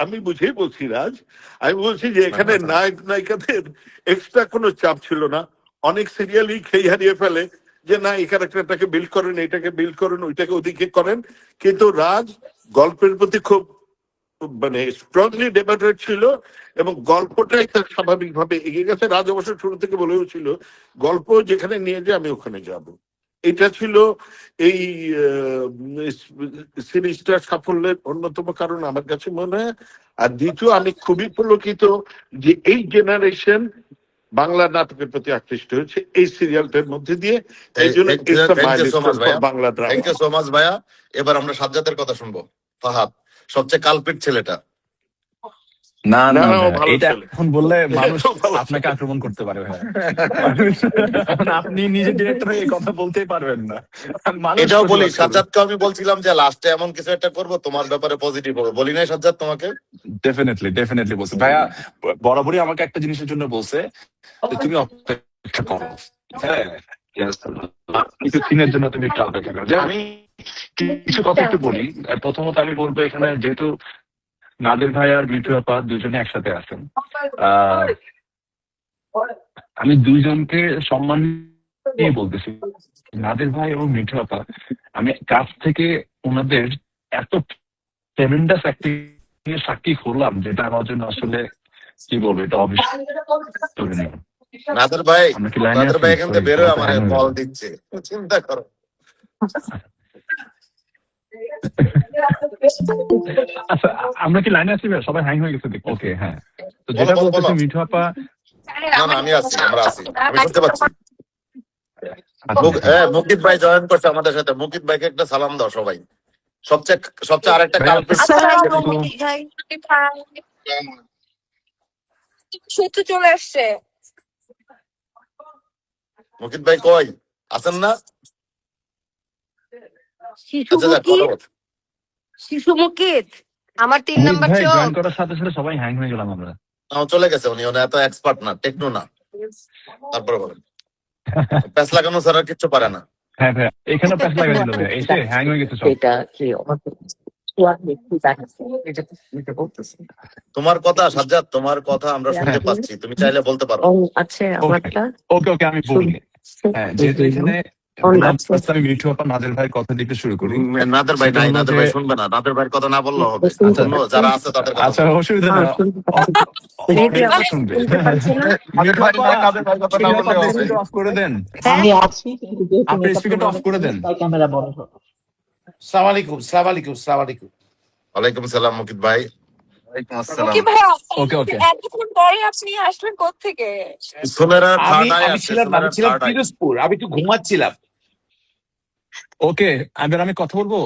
আমি বুঝেই বলছি রাজ, আমি বলছি যে এখানে নায়ক নায়িকাদের এক্সট্রা কোনো চাপ ছিল না। অনেক সিরিয়ালই খেয়ে হারিয়ে ফেলে যে না, এই ক্যারেক্টারটাকে বিল্ড করেন, এটাকে বিল্ড করেন, ওইটাকে ওদিকে করেন। কিন্তু রাজ গল্পের প্রতি খুব মানে স্ট্রংলি ডেভেলপড ছিল এবং গল্পটাই তার স্বাভাবিকভাবে এগিয়ে গেছে। রাজ অবশ্য শুরু থেকে বলেও ছিল গল্প যেখানে নিয়ে যায় আমি ওখানে যাব। এটা ছিল এই সিরিজটার সাফল্যের অন্যতম কারণ আমার কাছে মনে হয়। আর দ্বিতীয়, আমি খুবই পুলকিত যে এই জেনারেশন বাংলা নাটকের প্রতি আকৃষ্ট হয়েছে এই সিরিয়ালটার মধ্যে দিয়ে। এই জন্য Bangla drama. Thank you so much ভাইয়া। এবার আমরা সাজ্জাদের কথা শুনবো। ফাহাদ, সবচেয়ে কালপিট ছেলেটা। না না না না, ও ভাইয়া, ভালো এটা ছেলে। এখন বললে মানুষ ও ভালো আপনাকে ছেলে। আক্রমণ করতে পারে ভাইয়া। মানুষ এখন আপনি নিজে ডিরেক্টর হয়ে এই কথা বলতেই পারবেন না, মানুষ এটাও বলি, প্রতিবাদ করবে। সাজ্জাদকে আমি বলছিলাম যে লাস্টে এমন কিছু একটা করবো তোমার ব্যাপারে পজিটিভ হবে, বলি নাই সাজ্জাদ তোমাকে? ডেফিনেটলি ডেফিনেটলি বলছে ভাইয়া, বরাবরই আমাকে একটা জিনিসের জন্য বলছে যে তুমি অপেক্ষা করো, হ্যাঁ, yes, কিছু দিনের জন্য তুমি একটু অপেক্ষা করো। যে আমি কিছু কথা একটু বলি। প্রথমত আমি বলবো, এখানে যেহেতু নাদের ভাই আর মিঠু আপা দুজনে একসাথে আছেন, আহ আমি দুইজনকে সম্মান দিয়ে বলতেছি, নাদের ভাই এবং মিঠু আপা, আমি কাছ থেকে ওনাদের এত ট্রেমেন্ডাস অ্যাক্টিং এর সাক্ষী হলাম, যেটা আমার জন্য আসলে কি বলবো, এটা অবিস্মরণীয়। নাদের ভাই, আমরা কি লাইনে নাদের আছি? ভাই এখান থেকে সরি, বেরোয় কথা আমার হ্যাং হয়ে কল গেল। দিচ্ছে, চিন্তা করো। আচ্ছা, আমরা কি লাইনে আছি ভাই? সবাই হ্যাং হয়ে গেছে দেখি। ওকে, হ্যাঁ। তো বলো যেটা বলো বলতেছি, বলো। মিঠু আপা, না না, আমি আছি, আমরা আছি, আমি শুনতে পাচ্ছি। আচ্ছা হ্যাঁ মুকিত ভাই জয়েন করছে আমাদের সাথে। মুকিত ভাইকে একটা সালাম দাও সবাই। সবচেয়ে সবচেয়ে আরেকটা ভাইয়া, কালপিট। আসসালামু তো আলাইকুম। সূত্র চলে আসছে। মুকিত ভাই কই আছেন না? শিশু আচ্ছা যাক, কথা মুকিত, বল। শিশু মুকিত, আমার 3 মুহিত নাম্বার ভাই চোখ। জয়েন করার সাথে সাথে সবাই হ্যাং হয়ে গেলাম আমরা। চলে গেছে উনি, এত এক্সপার্ট না, টেকনো না। তারপরে বলেন, প্যাস লাগানো ছাড়া কিচ্ছু পারে না। হ্যাঁ ভাইয়া, এখানে প্যাচ লাগাই দিল ভাইয়া, এসে হ্যাং হয়ে গেছে সব। এটা কি তোমার কথা সাজ্জাদ, তোমার কথা আমরা শুনতে হ্যাঁ, পাচ্ছি, তুমি চাইলে বলতে পারো। আছে ওকে আমারটা ওকে ওকে, আমি বলি। হ্যাঁ, যেহেতু এখানে বললাম, first আমি মিঠু আপা নাদের ভাইয়ের কথা দিতে শুরু করি। নাদের ভাই সেটা নাই, হলো নাদের যে, ভাই শুনবে না, নাদের ভাইয়ের কথা না বললেও হবে। আচ্ছা অন্য যারা আছে তাদের কথা আচ্ছা, বলো। অসুবিধা নেই, অনেকে শুনবে। মিঠু আপা, স্পিকারটা স্পিকার অফ করে দেন, আমি আছি, কিন্তু যেহেতু আপনি মেকআপ স্পিকারটা অফ করে দেন। তাই ক্যামেরা বন্ধ। সালাম আলাইকুম, সালাম আলাইকুম, সালাম আলাইকুম। ওয়ালাইকুম সালাম মুকিত ভাই। ওয়ালাইকুম আসসালাম। মুকিত ভাই, ওকে ওকে, এতক্ষণ পরে আপনি আসলেন কোত্থেকে? সুমেরা আমি থার্ড আই আমি আছে, ছিলাম সুমেরা থার্ড আই। পিরোজপুর, আমি একটু ঘুমাচ্ছিলাম। ওকে, এবার আমি কথা বলবো,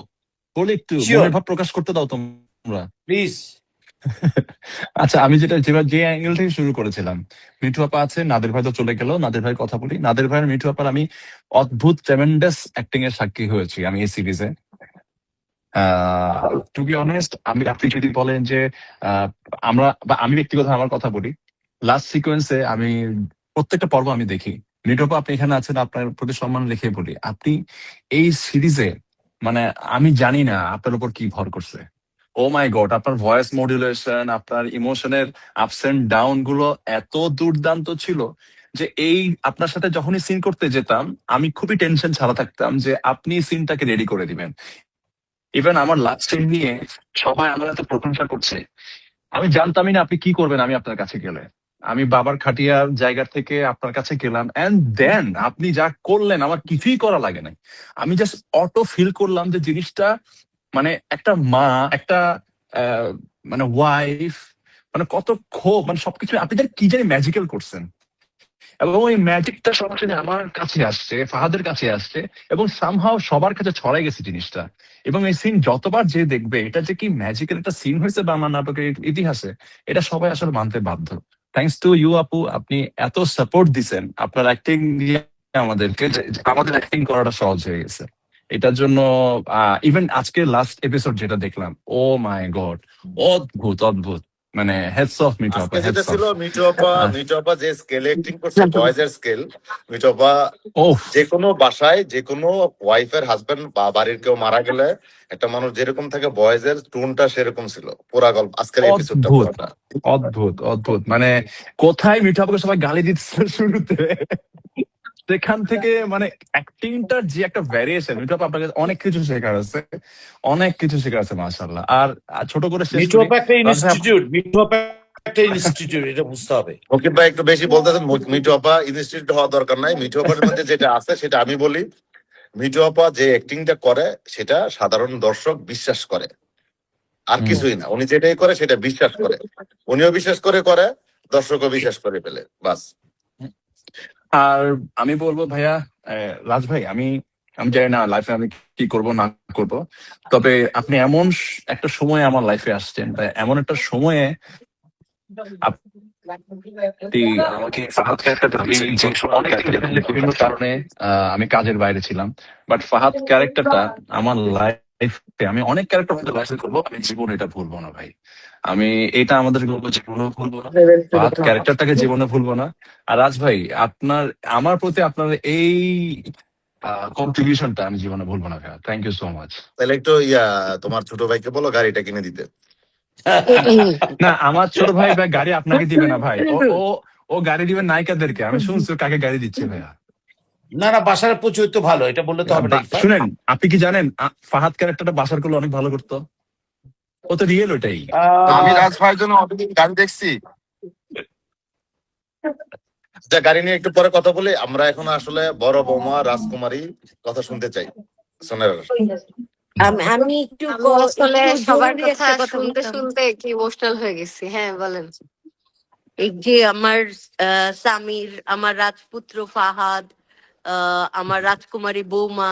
বলি একটু Sure. মনের ভাব প্রকাশ করতে দাও তোমরা। প্লিজ। আচ্ছা, আমি যে অ্যাঙ্গেল থেকে শুরু করেছিলাম, মিঠু আপা আছে, নাদের ভাই তো চলে গেল, নাদের ভাইয়ের কথা বলি। নাদের ভাইয়ের মিঠু আপার আমি অদ্ভুত ট্রেমেন্ডাস অ্যাক্টিং এর সাক্ষী হয়েছি আমি এই সিরিজে। টু বি অনেস্ট, আপনি যদি বলেন যে আমি ব্যক্তিগত আমার কথা বলি, লাস্ট সিকোয়েন্সে আমি প্রত্যেকটা পর্ব আমি দেখি। মিঠু আপা, আপনি এখানে আছেন, আপনার প্রতি সম্মান রেখে বলি, আপনি এই সিরিজে, মানে আমি জানি না আপনার উপর কি ভর করছে। ও মাই গড, আপনার ভয়েস মডুলেশন, আপনার ইমোশনের আপস এন্ড ডাউন গুলো এত দুর্দান্ত ছিল যে আপনার সাথে যখনই সিন করতে যেতাম, আমি খুবই টেনশন ছাড়া থাকতাম যে আপনি সিনটাকে রেডি করে দিবেন। ইভেন আমার লাস্ট সিন নিয়ে সবাই আমার এত প্রশংসা করছে, আমি জানতামই না আপনি কি করবেন আমি আপনার কাছে গেলে। আমি বাবার খাটিয়ার জায়গা থেকে আপনার কাছে গেলাম, এন্ড দেন আপনি যা করলেন আমার কিছুই করা লাগে নাই। আমি জাস্ট অটো ফিল করলাম যে জিনিসটা, মানে একটা মা, একটা মানে ওয়াইফ, মানে কত ক্ষোভ, মানে সবকিছু আপনি কি জানি ম্যাজিক্যাল করছেন, এবং ওই ম্যাজিকটা সরাসরি আমার কাছে আসছে, ফাহাদের কাছে আসছে, এবং সামহাও সবার কাছে ছড়াই গেছে জিনিসটা। এবং এই সিন যতবার যে দেখবে, এটা যে কি ম্যাজিক্যাল একটা সিন হয়েছে বাংলা নাটকের ইতিহাসে, এটা সবাই আসলে মানতে বাধ্য। থ্যাংকস টু ইউ আপু, আপনি এত সাপোর্ট দিছেন আপনার অ্যাক্টিং দিয়ে আমাদেরকে, যে আমাদের অ্যাক্টিং করাটা সহজ হয়ে গেছে। এটার জন্য ইভেন আজকে লাস্ট এপিসোড যেটা দেখলাম, ও মাই গড, অদ্ভুত অদ্ভুত, মানে হেডস অফ মিঠু আপা, আজকে যেটা হেডস ছিল, অফ। মিঠু আপা যে স্কেলে অ্যাক্টিং করছে, বয়েজের স্কেল। মিঠু আপা ওফ, যে কোনো বাসায়, যে কোনো ওয়াইফের হাজবেন্ড বা বাড়ির কেউ মারা গেলে একটা মানুষ যেরকম থাকে, বয়েজের টোনটা সেরকম ছিল পুরা গল্প, আজকের এপিসোডটা অদ্ভুত পুরোটা। অদ্ভুত অদ্ভুত, মানে কোথায় মিঠু আপুকে সবাই গালি দিচ্ছে শুরুতে, সেখান থেকে মানে অ্যাক্টিংটার যে একটা ভ্যারিয়েশন, মিঠু আপু আপনাকে অনেক কিছু শেখার আছে, অনেক কিছু শেখার আছে মাশাআল্লাহ। আর ছোট করে শেষ মিঠু করি, আপা একটা রাজ ভাই, ইনস্টিটিউট, মিঠু আপা একটা ইনস্টিটিউট, এটা বুঝতে হবে। মুকিত ভাই একটু বেশি বলতেছেন। মিঠু আপা ইনস্টিটিউট হওয়ার দরকার নাই, মিঠু আপার মধ্যে যেটা আছে সেটা আমি বলি। মিঠু আপা যে অ্যাক্টিংটা করে সেটা সাধারণ দর্শক বিশ্বাস করে, আর কিছুই না। উনি যেটাই করে সেটা বিশ্বাস করে, উনিও বিশ্বাস করে, দর্শকও বিশ্বাস করে ফেলে, বাস। আর আমি বলবো ভাইয়া, রাজ ভাই, আমি আমি জানি না লাইফে আমি কি করব না করব, তবে আপনি এমন একটা সময়ে আমার লাইফে আসছেন, বা এমন একটা সময়ে আপনি আমাকে ফাহাদ ক্যারেক্টারটা দিয়েছেন যে সময় অনেক বিভিন্ন কারণে আমি কাজের বাইরে ছিলাম, বাট ফাহাদ ক্যারেক্টারটা আমার লাইফে আমি অনেক ক্যারেক্টার মধ্যে লাইফে করবো, আমি জীবনে এটা ভুলবো না ভাই। আমি এটা আমাদের গল্প জীবনেও ভুলবো না, ফাহাদ ক্যারেক্টারটাকে জীবনে ভুলবো না। আর রাজ ভাই, আপনার আমার প্রতি আপনার এই কন্ট্রিবিউশনটা আমি জীবনে ভুলবো না ভাইয়া। Thank you so much. তাহলে একটু তোমার ছোট ভাইকে বলো গাড়িটা কিনে দিতে। না, আমার ছোট ভাই ভাই গাড়ি আপনাকে দিবে না ভাই, ও ও ও গাড়ি দিবে নায়িকাদেরকে। আমি শুনছি ও কাকে গাড়ি দিচ্ছে ভাইয়া। না না, বাসার প্রচুর তো ভালো, এটা বললে তো হবে না ইরফান। শুনেন, আপনি কি জানেন ফাহাদ ক্যারেক্টারটা বাসার করলে অনেক ভালো করতো, ও তো রিয়েল ওটাই। আমি রাজ ভাইয়ের জন্য অনেকদিন গাড়ি দেখছি। গাড়ি নিয়ে একটু পরে কথা বলি। আমরা এখন আসলে বড় বৌমা রাজকুমারী কথা শুনতে চাই। সোনার আমি একটু আমি আসলে একটু সবার জরুরি কথা একটা কথা শুনতে বলতাম। শুনতে একটু ইমোশনাল হয়ে গেছি। হ্যাঁ বলেন। এই যে আমার সামির, আমার রাজপুত্র ফাহাদ, আমার রাজকুমারী বৌমা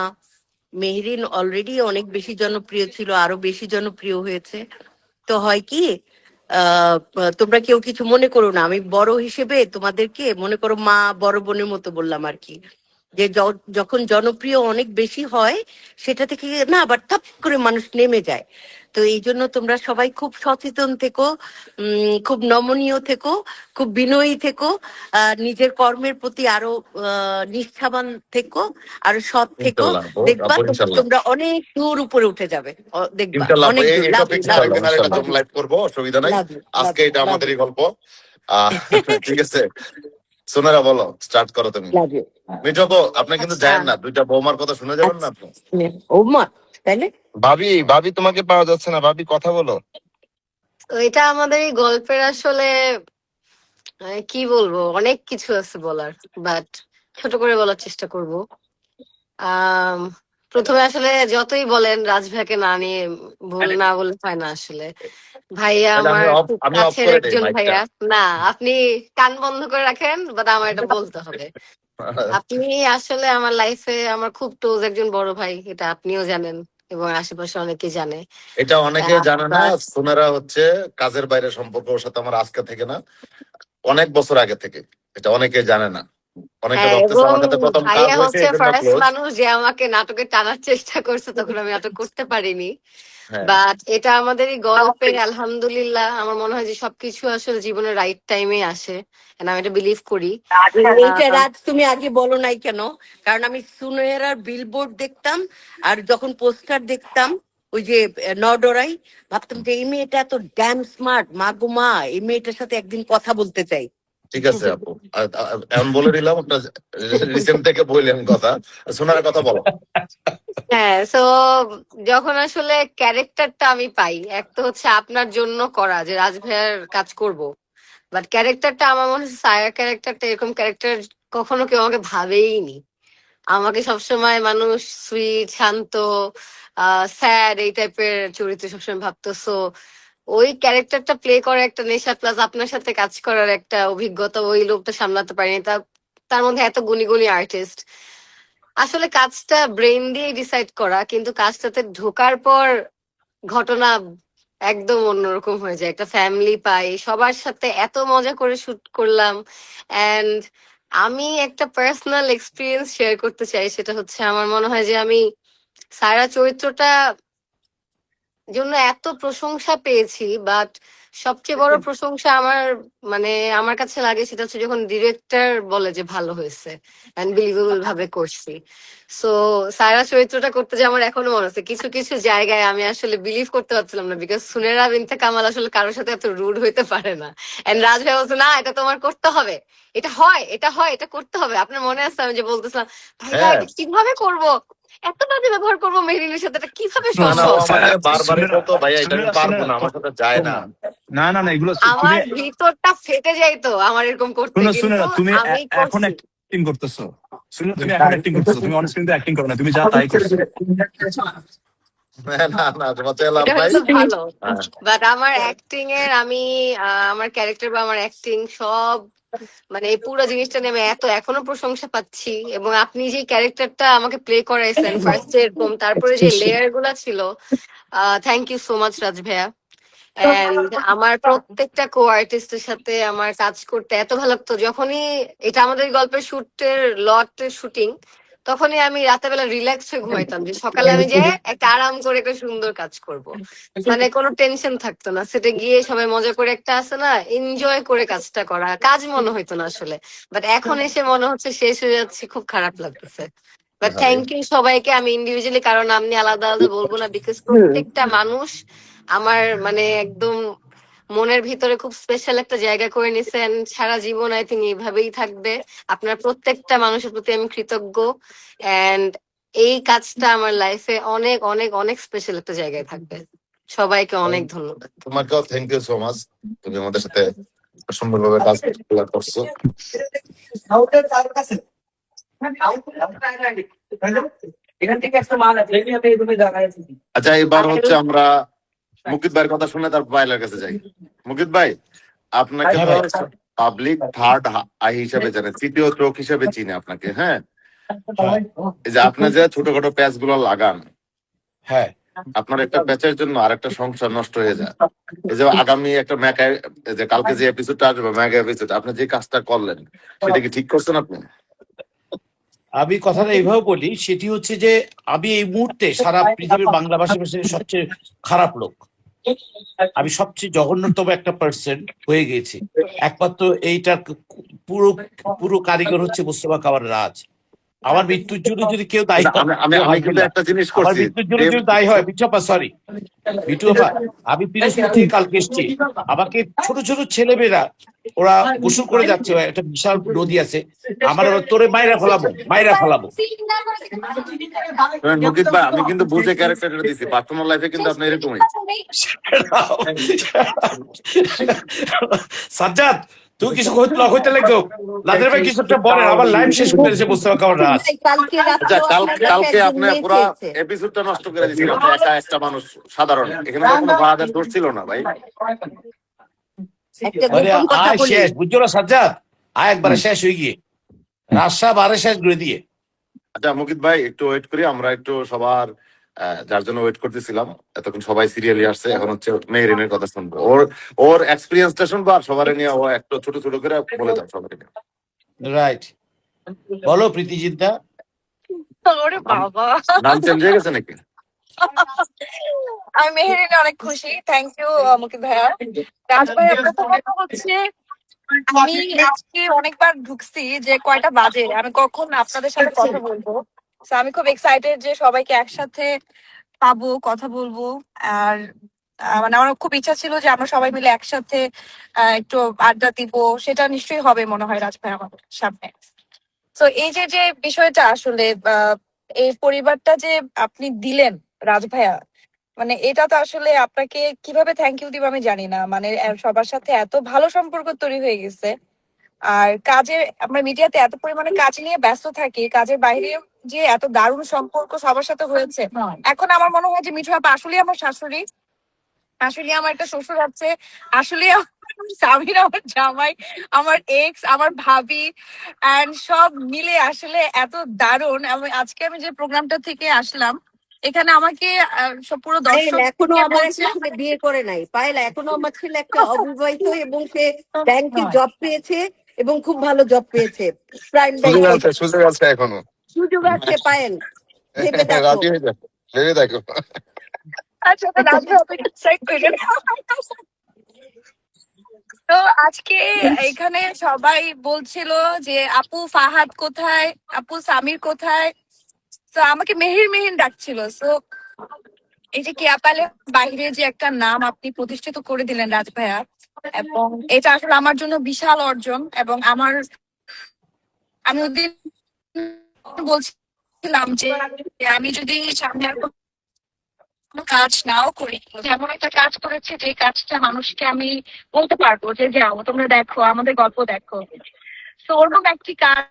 মেহরিন অলরেডি অনেক বেশি জনপ্রিয় ছিল, আরো বেশি জনপ্রিয় হয়েছে। তো হয় কি, তোমরা কেউ কিছু মনে করো না, আমি বড় হিসেবে তোমাদেরকে মনে করো মা বড় বোনের মতো বললাম আর কি। যে যখন জনপ্রিয় অনেক বেশি হয় সেটা থেকে না আবার থাপ করে মানুষ নেমে যায়। তো এই জন্য তোমরা সবাই খুব সচেতন থেকো, খুব নমনীয় থেকো, খুব বিনয়ী থেকো, নিজের কর্মের প্রতি আরো নিষ্ঠাবান থেকো, আরো সৎ থেকো। ইনশাল্লাহ দেখবা আপু, ইনশাল্লাহ তোমরা অনেক দূর উপরে উঠে যাবে। দেখবা ইনশাল্লাহ আপু, অনেক এই দূর। লাভ ইউ, টপিক লাভ আরেকদিন আরেকটা জম ইউ, লাইভ করবো, অসুবিধা নাই। লাভ ইউ, লাভ আজকে ইউ, এটা লাভ আমাদেরই গল্প। ঠিক আছে, সোনারা বলো, স্টার্ট করো তুমি। Love you. মিঠু আপু, আপনি কিন্তু আচ্ছা জানেন না, দুইটা বৌমার কথা শুনে যাবেন না আপনি। ও মা, তাইলে ভাবি ভাবি তোমাকে পাওয়া যাচ্ছে না, ভাবি কথা বলো। তো এটা আমাদের এই গল্পের আসলে কি বলবো, অনেক কিছু আছে বলার, বাট ছোট করে বলার চেষ্টা করব। আম, প্রথমে আসলে যতই বলেন রাজ ভাইয়াকে না নিয়ে ভুল না বলে হয় না আসলে। ভাইয়া তাহলে আমার খুব আমি অফ কাছের করে দেই একজন মাইকটা। ভাইয়া। না, আপনি কান বন্ধ করে রাখেন, বাট আমার এটা বলতে হবে। আপনি আসলে আমার লাইফে আমার খুব ক্লোজ একজন বড় ভাই, এটা আপনিও জানেন এবং আশেপাশে অনেকে জানে। এটা অনেকে জানে না। বাট সোনারা হচ্ছে কাজের বাইরে সম্পর্ক, ওর সাথে আমার আজকে থেকে না, অনেক বছর আগে থেকে। এটা অনেকে জানে না, অনেকে হ্যাঁ, ভাবতেছে এবং আমার সাথে প্রথম কাজ ভাইয়া হয়েছে হচ্ছে এই জন্য ফার্স্ট ক্লোজ। মানুষ যে আমাকে নাটকে টানার চেষ্টা করছে, তখন আমি নাটক করতে পারিনি। হ্যাঁ, বাট এটা আমাদের এই গল্পে আলহামদুলিল্লাহ আমার মনে হয় যে সবকিছু আসলে জীবনের রাইট টাইমে আসে, and আমি এটা বিলিভ করি। এইটা আহ, রাত তুমি আগে বলো নাই কেন? কারণ আমি সুনয়রার বিলবোর্ড দেখতাম, আর যখন পোস্টার দেখতাম ওই যে নডরাই, ভাবতাম যে এই মেয়েটা এত ড্যাম স্মার্ট, মা গো মা, এই মেয়েটার সাথে একদিন কথা বলতে চাই। ঠিক আছে আপু, এমন বলে দিলাম একটা রিসেন্ট থেকে বললেন কথা। সোনার কথা বলো। হ্যাঁ, সো যখন আসলে ক্যারেক্টারটা আমি পাই, এক তো হচ্ছে আপনার জন্য করা যে রাজ ভাইয়ার কাজ করব, বাট ক্যারেক্টারটা আমার মনে হচ্ছে সায়ার ক্যারেক্টারটা এরকম ক্যারেক্টার কখনো কেউ আমাকে ভাবেইনি। আমাকে সবসময় মানুষ সুইট, শান্ত, স্যাড এই টাইপের চরিত্র সবসময় ভাবতো। সো ওই ক্যারেক্টারটা প্লে করার একটা নেশা, প্লাস আপনার সাথে কাজ করার একটা অভিজ্ঞতা ওই লোকটা সামলাতে পারেনি। তার মধ্যে এত গুণী গুণী আর্টিস্ট, আসলে কাজটা ব্রেন দিয়ে ডিসাইড করা, কিন্তু কাজটাতে ঢোকার পর ঘটনা একদম অন্যরকম হয়ে যায়। একটা ফ্যামিলি পাই, সবার সাথে এত মজা করে শুট করলাম। এন্ড আমি একটা পার্সোনাল এক্সপিরিয়েন্স শেয়ার করতে চাই, সেটা হচ্ছে আমার মনে হয় যে আমি সায়রা চরিত্রটা জন্য এত প্রশংসা পেয়েছি, বাট সবচেয়ে বড় প্রশংসা আমার মানে আমার কাছে লাগে সেটা হচ্ছে যখন ডিরেক্টর বলে যে ভালো হয়েছে, আনবিলিভেবল ভাবে করছি। সো সায়রা চরিত্রটা করতে যে আমার এখনো মনে আছে কিছু কিছু জায়গায় আমি আসলে বিলিভ করতে পারছিলাম না, বিকজ সুনেরা বিনতে কামাল আসলে কারোর সাথে এত রুড হইতে পারে না। এন্ড রাজ ভাই বলছে না এটা তোমার করতে হবে, এটা হয়, এটা হয়, এটা করতে হবে। আপনার মনে আছে আমি যে বলতেছিলাম ভাইয়া হ্যাঁ, এটা কিভাবে করবো, এত বাজে ব্যবহার করবো মেহরিনের সাথে, এটা কিভাবে না না, ও সম্ভব? আমাকে বারবারই বলতো ভাইয়া এটা আমি পারবো না, আমার সাথে যায় না। না না না, এগুলো তুমি আমার ভিতরটা ফেটে যাইতো আমার এরকম করতে, শুনো শুনো কিন্তু তুমি আমি এখন করছি। অ্যাক্টিং করতেছো। শুনো, তুমি এখন অ্যাক্টিং করতেছো, তুমি অন স্ক্রিন অ্যাক্টিং করো না, তুমি যা তাই করছো। না না না, তোমার চেয়ে লাভ এটা নাই। হয়তো ভালো, হ্যাঁ, বাট আমার অ্যাক্টিং এর আমি আমার ক্যারেক্টার বা আমার অ্যাক্টিং সব মানে এই পুরো জিনিসটা নিয়ে আমি এখনো প্রশংসা পাচ্ছি। এবং আপনি যে ক্যারেক্টারটা আমাকে প্লে করাইছেন ফার্স্ট এরকম, তারপরে যে লেয়ার গুলা ছিল, থ্যাংক ইউ সো মাচ রাজ ভাইয়া। এন্ড আমার প্রত্যেকটা কো আর্টিস্টের সাথে আমার কাজ করতে এত ভালো লাগতো। যখনই এটা আমাদের গল্পের শুটের লটের শুটিং, তখনই আমি রাতের বেলা রিল্যাক্স হয়ে ঘুমাইতাম যে সকালে আমি যে একটা আরাম করে একটা সুন্দর কাজ করব। মানে কোনো টেনশন থাকতো না, সেটা গিয়ে সবাই মজা করে একটা আছে না, এনজয় করে কাজটা করা, কাজ মনে হইতো না আসলে। বাট এখন এসে মনে হচ্ছে শেষ হয়ে যাচ্ছে, খুব খারাপ লাগতেছে। বাট আরে, থ্যাংক ইউ সবাইকে, আমি ইন্ডিভিজুয়ালি কারণ আমি আলাদা আলাদা বলবো না, বিকজ প্রত্যেকটা মানুষ আমার মানে একদম মনের ভিতরে খুব স্পেশাল একটা জায়গা করে নিছেন। সারা জীবন আই থিঙ্ক এইভাবেই থাকবে। আপনার প্রত্যেকটা মানুষের প্রতি আমি কৃতজ্ঞ। এন্ড এই কাজটা আমার লাইফে অনেক অনেক অনেক স্পেশাল একটা জায়গায় থাকবে। সবাইকে অনেক ধন্যবাদ। তোমাকেও থ্যাংক ইউ সো মাচ, তুমি আমাদের সাথে সুন্দরভাবে কাজ করছো। আচ্ছা, এবার হচ্ছে আমরা মুকিত ভাইয়ের কথা শুনে তার পায়েলের কাছে যাই। মুকিত ভাই, আপনাকে হ্যাঁ তো ভাই। পাবলিক থার্ড আই হিসাবে জানে, তৃতীয় চোখ হিসাবে চিনে আপনাকে। হ্যাঁ, এই যে আপনি যে ছোটখাটো প্যাচ গুলো লাগান, হ্যাঁ, আপনার একটা প্যাচের জন্য আরেকটা সংসার নষ্ট হয়ে যায়। এই যে আগামী একটা মেগা, যে কালকে যে এপিসোডটা আসবে মেগা এপিসোড, আপনি যে কাজটা করলেন সেটা কি ঠিক করছেন আপনি? আমি কথাটা এইভাবে বলি, সেটি হচ্ছে যে আমি এই মুহূর্তে সারা পৃথিবীর বাংলা ভাষাভাষীর সবচেয়ে খারাপ লোক, আমি সবচেয়ে জঘন্যতম একটা পার্সন হয়ে গেছি। একমাত্র এইটার পুরো পুরো কারিগর হচ্ছে মোস্তফা কামাল রাজ। আমার মৃত্যুর জন্য যদি কেউ দায়ী হয়, আমি আমি আমি কিন্তু একটা জিনিস আমার করছি, মৃত্যুর জন্য যদি দায়ী হয়, বিট্টুপা সরি, বিট্টুপা, আমি পিরোজপুর থেকে কালকে এসেছি, আমাকে ছোট ছোট ছেলেমেয়েরা ওরা গোসল করে যাচ্ছে, একটা বিশাল নদী আছে, আমার আবার তোরে মাইরা ফেলাবো, মাইরা ফেলাবো। মুকিত ভাই, আমি কিন্তু বুঝে ক্যারেক্টারটা দিছি, পার্সোনাল লাইফে কিন্তু আপনি এরকমই। সাজ্জাদ, তুই কিছু হইতে লাগো, লাদের ভাই কিছু একটা বলেন, আমার লাইফ শেষ করে দিয়েছে মোস্তফা কামাল রাজ। কালকে আচ্ছা, রাত্রেও আপনার কাছে কালকে একজন আপনি মেয়ে পুরো চেয়েছে। এপিসোডটা নষ্ট করে দিয়েছিলেন। আপনি একা একটা মানুষ সাধারণ, এখানে তো কোনো ফাহাদের দোষ ছিল না ভাই। একটা মানে গোপন কথা আয় বলি, শেষ, বুঝছো না সাজ্জাদ, আয় একবারে শেষ হয়ে গিয়ে রাজশাহ বারে শেষ করে দিয়ে। আচ্ছা মুকিত ভাই, একটু ওয়েট করি, আমরা একটু সবার যার জন্য ওয়েট করতেছিলাম এতক্ষণ সবাই সিরিয়ালি আসছে, এখন হচ্ছে মেহরিনের কথা শুনবো, ওর ওর এক্সপিরিয়েন্সটা শুনবো, আর সবার নিয়ে ও একটু ছোট ছোট করে বলে দাও সবাই নিয়ে। রাইট, বলো প্রীতিজিৎদা। ওরে বাবা, নাম চেঞ্জ হয়ে গেছে নাকি? আমি মেহেরিনে অনেক খুশি। থ্যাংক ইউ মুকিত ভাইয়া। রাজ ভাইয়া, প্রথম কথা হচ্ছে আমি আজকে অনেকবার ঢুকছি যে কয়টা বাজে, আমি কখন আপনাদের সাথে কথা বলবো। So, আমি খুব এক্সাইটেড যে সবাইকে একসাথে পাবো, কথা বলবো। আর মানে আমার খুব ইচ্ছা ছিল যে আমরা সবাই মিলে একসাথে একটু আড্ডা দিব, সেটা নিশ্চয়ই হবে মনে হয় রাজ ভাই আমাদের সামনে। তো এই যে যে বিষয়টা আসলে এই পরিবারটা যে আপনি দিলেন রাজ ভাইয়া, মানে এটা তো আসলে আপনাকে কিভাবে থ্যাংক ইউ দিব আমি জানি না। মানে সবার সাথে এত ভালো সম্পর্ক তৈরি হয়ে গেছে। আর কাজের, আমরা মিডিয়াতে এত পরিমাণে কাজ নিয়ে ব্যস্ত থাকি, কাজের বাইরে যে এত দারুণ সম্পর্ক সবার সাথে হয়েছে। এখন আমার মনে হয় যে মিঠু আপা আসলে আমার শাশুড়ি, আসলে আমার একটা শ্বশুর আছে, আসলে স্বামীর আমার জামাই, আমার এক্স, আমার ভাবি, এন্ড সব মিলে আসলে এত দারুণ। আজকে আমি যে প্রোগ্রামটা থেকে আসলাম, এখানে আমাকে সব পুরো পায়েল দর্শক এখনো আমার একটা ছেলে বিয়ে করে নাই, পায়েল এখনো আমার ছেলে একটা অবিবাহিত, এবং সে ব্যাংকে জব পেয়েছে এবং খুব ভালো জব পেয়েছে, প্রাইম সুযোগ ব্যাংকে। আছে, সুযোগ আছে এখনো। সুযোগ আছে পায়েল, ভেবে দেখো। রাজি হয়ে যাও, ভেবে দেখো। আচ্ছা, তো রাজু আপনি decide করেন। তো আজকে এখানে সবাই বলছিল যে আপু ফাহাদ কোথায়, আপু সামির কোথায়। তো আমাকে মেহির মেহিন ডাকছিল। তো এই যে কেয়াপালে বাইরে যে একটা নাম আপনি প্রতিষ্ঠিত করে দিলেন রাজ ভাইয়া, এবং এটা আসলে আমার জন্য বিশাল অর্জন। এবং আমি ওদিন বলছিলাম যে আমি যদি সামনে আর কোনো কাজ নাও করি, যেমন একটা কাজ করেছে যে কাজটা মানুষকে আমি বলতে পারবো যে যাও তোমরা দেখো, আমাদের গল্প দেখো। তো ওরকম একটি কাজ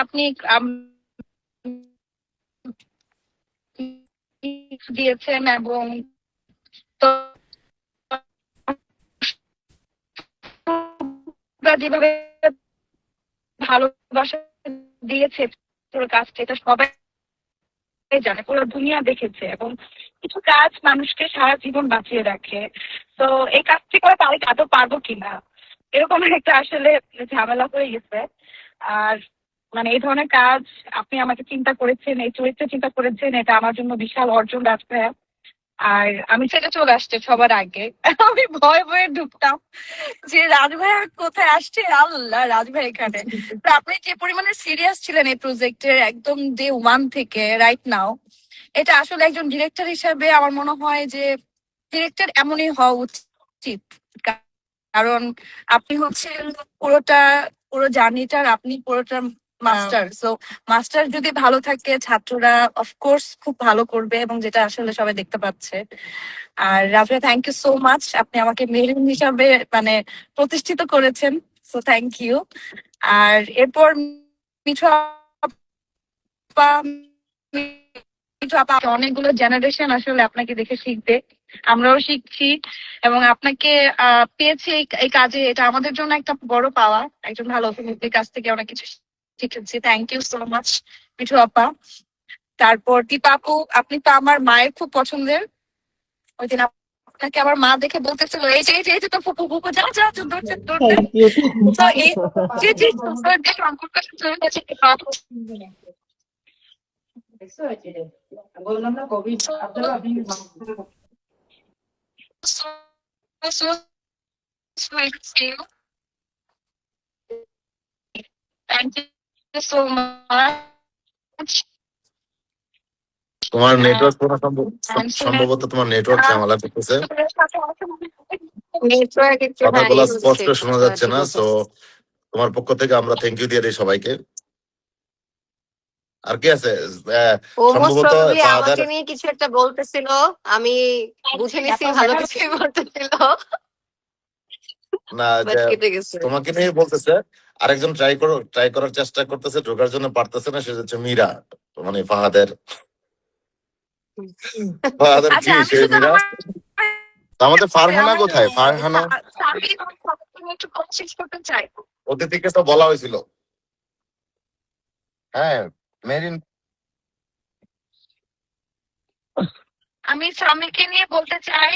আপনি দিয়েছেন, এবং যেভাবে ভালোবাসা দিয়েছে পুরো কাজটা, এটা সবাই জানে, পুরো দুনিয়া দেখেছে, এবং কিছু কাজ মানুষকে সারা জীবন বাঁচিয়ে রাখে। তো এই কাজটি করে তাহলে আদৌ পারবো কিনা, এরকম একটা আসলে ঝামেলা হয়ে গেছে। আর মানে এই ধরনের কাজ আপনি আমাকে চিন্তা করেছেন, এই চরিত্রে চিন্তা করেছেন, এটা আমার জন্য বিশাল অর্জন রাজ ভাইয়া। আর আমি সেটা চলে আসছে সবার আগে। আমি ভয়ে ভয়ে ঢুকতাম যে রাজ ভাইয়া কোথায় আসছে, আল্লাহ রাজ ভাই এখানে। তো আপনি যে পরিমাণে সিরিয়াস ছিলেন এই প্রজেক্টের একদম ডে ওয়ান থেকে রাইট নাও, এটা আসলে একজন ডিরেক্টর হিসাবে আমার মনে হয় যে ডিরেক্টর এমনই হওয়া উচিত। কারণ আপনি হচ্ছেন পুরো জার্নিটার, আপনি পুরোটা মাস্টার। সো মাস্টার যদি ভালো থাকে, ছাত্ররা অফকোর্স খুব ভালো করবে, এবং যেটা আসলে সবাই দেখতে পাচ্ছে। আর রাজা, থ্যাংক ইউ সো মাচ, আপনি আমাকে মেরিন হিসাবে মানে প্রতিষ্ঠিত করেছেন, সো থ্যাংক ইউ। আর এরপর মিঠু আপা অনেকগুলো জেনারেশন আসলে আপনাকে দেখে শিখবে, আমরাও শিখছি, এবং আপনাকে পেয়েছি এই কাজে, এটা আমাদের জন্য একটা বড় পাওয়া। একজন ভালো অভিনেত্রীর কাছ থেকে অনেক কিছু শিখেছি। Thank you so much Mithu আপা। তারপর দীপা আপু, আপনি তো আমার মায়ের খুব পছন্দের। ওই দিন আপনাকে আমার মা দেখে বলতেছিল, এই যে এই যে তো ফুপু ফুপু, যা যা দৌড়তে দৌড়তে। Thank you. তো এই যে সম্পর্ক চলে গেছে। বললাম না Covid So sweet of you. Thank you so much. তোমার নেটওয়ার্ক And সম্ভবত তোমার নেটওয়ার্ক ঝামেলা করতেছে, নেটওয়ার্ক একটু কথাগুলো হাই হচ্ছে, স্পষ্ট শোনা যাচ্ছে ঠিক না। আছে। সো তোমার পক্ষ থেকে আমরা থ্যাংক ইউ দিয়ে দিই সবাইকে। আর কি আছে ও মোস্ট সম্ভবত প্রবাবলি ফাহাদের আমাকে নিয়ে কিছু একটা বলতেছিল, আমি বুঝে নিছি ভালো কিছুই বলতেছিল, না বাট যে কেটে গেছে। তোমাকে নিয়ে বলতেছে, আরেকজন ট্রাই করার চেষ্টা করতেছে, ঢোকার জন্য পারতেছে না, সে হচ্ছে মীরা, মানে ফাহাদের কি আচ্ছা, আমি সে শুধু মীরা। তো আমাদের ফারহানা আমার কোথায়? ফারহানা সাবির একটু কোচিং করতে চাই। অতিথিকে তো বলা হয়েছিল। হ্যাঁ মেরিন, আমি স্বামীকে নিয়ে বলতে চাই,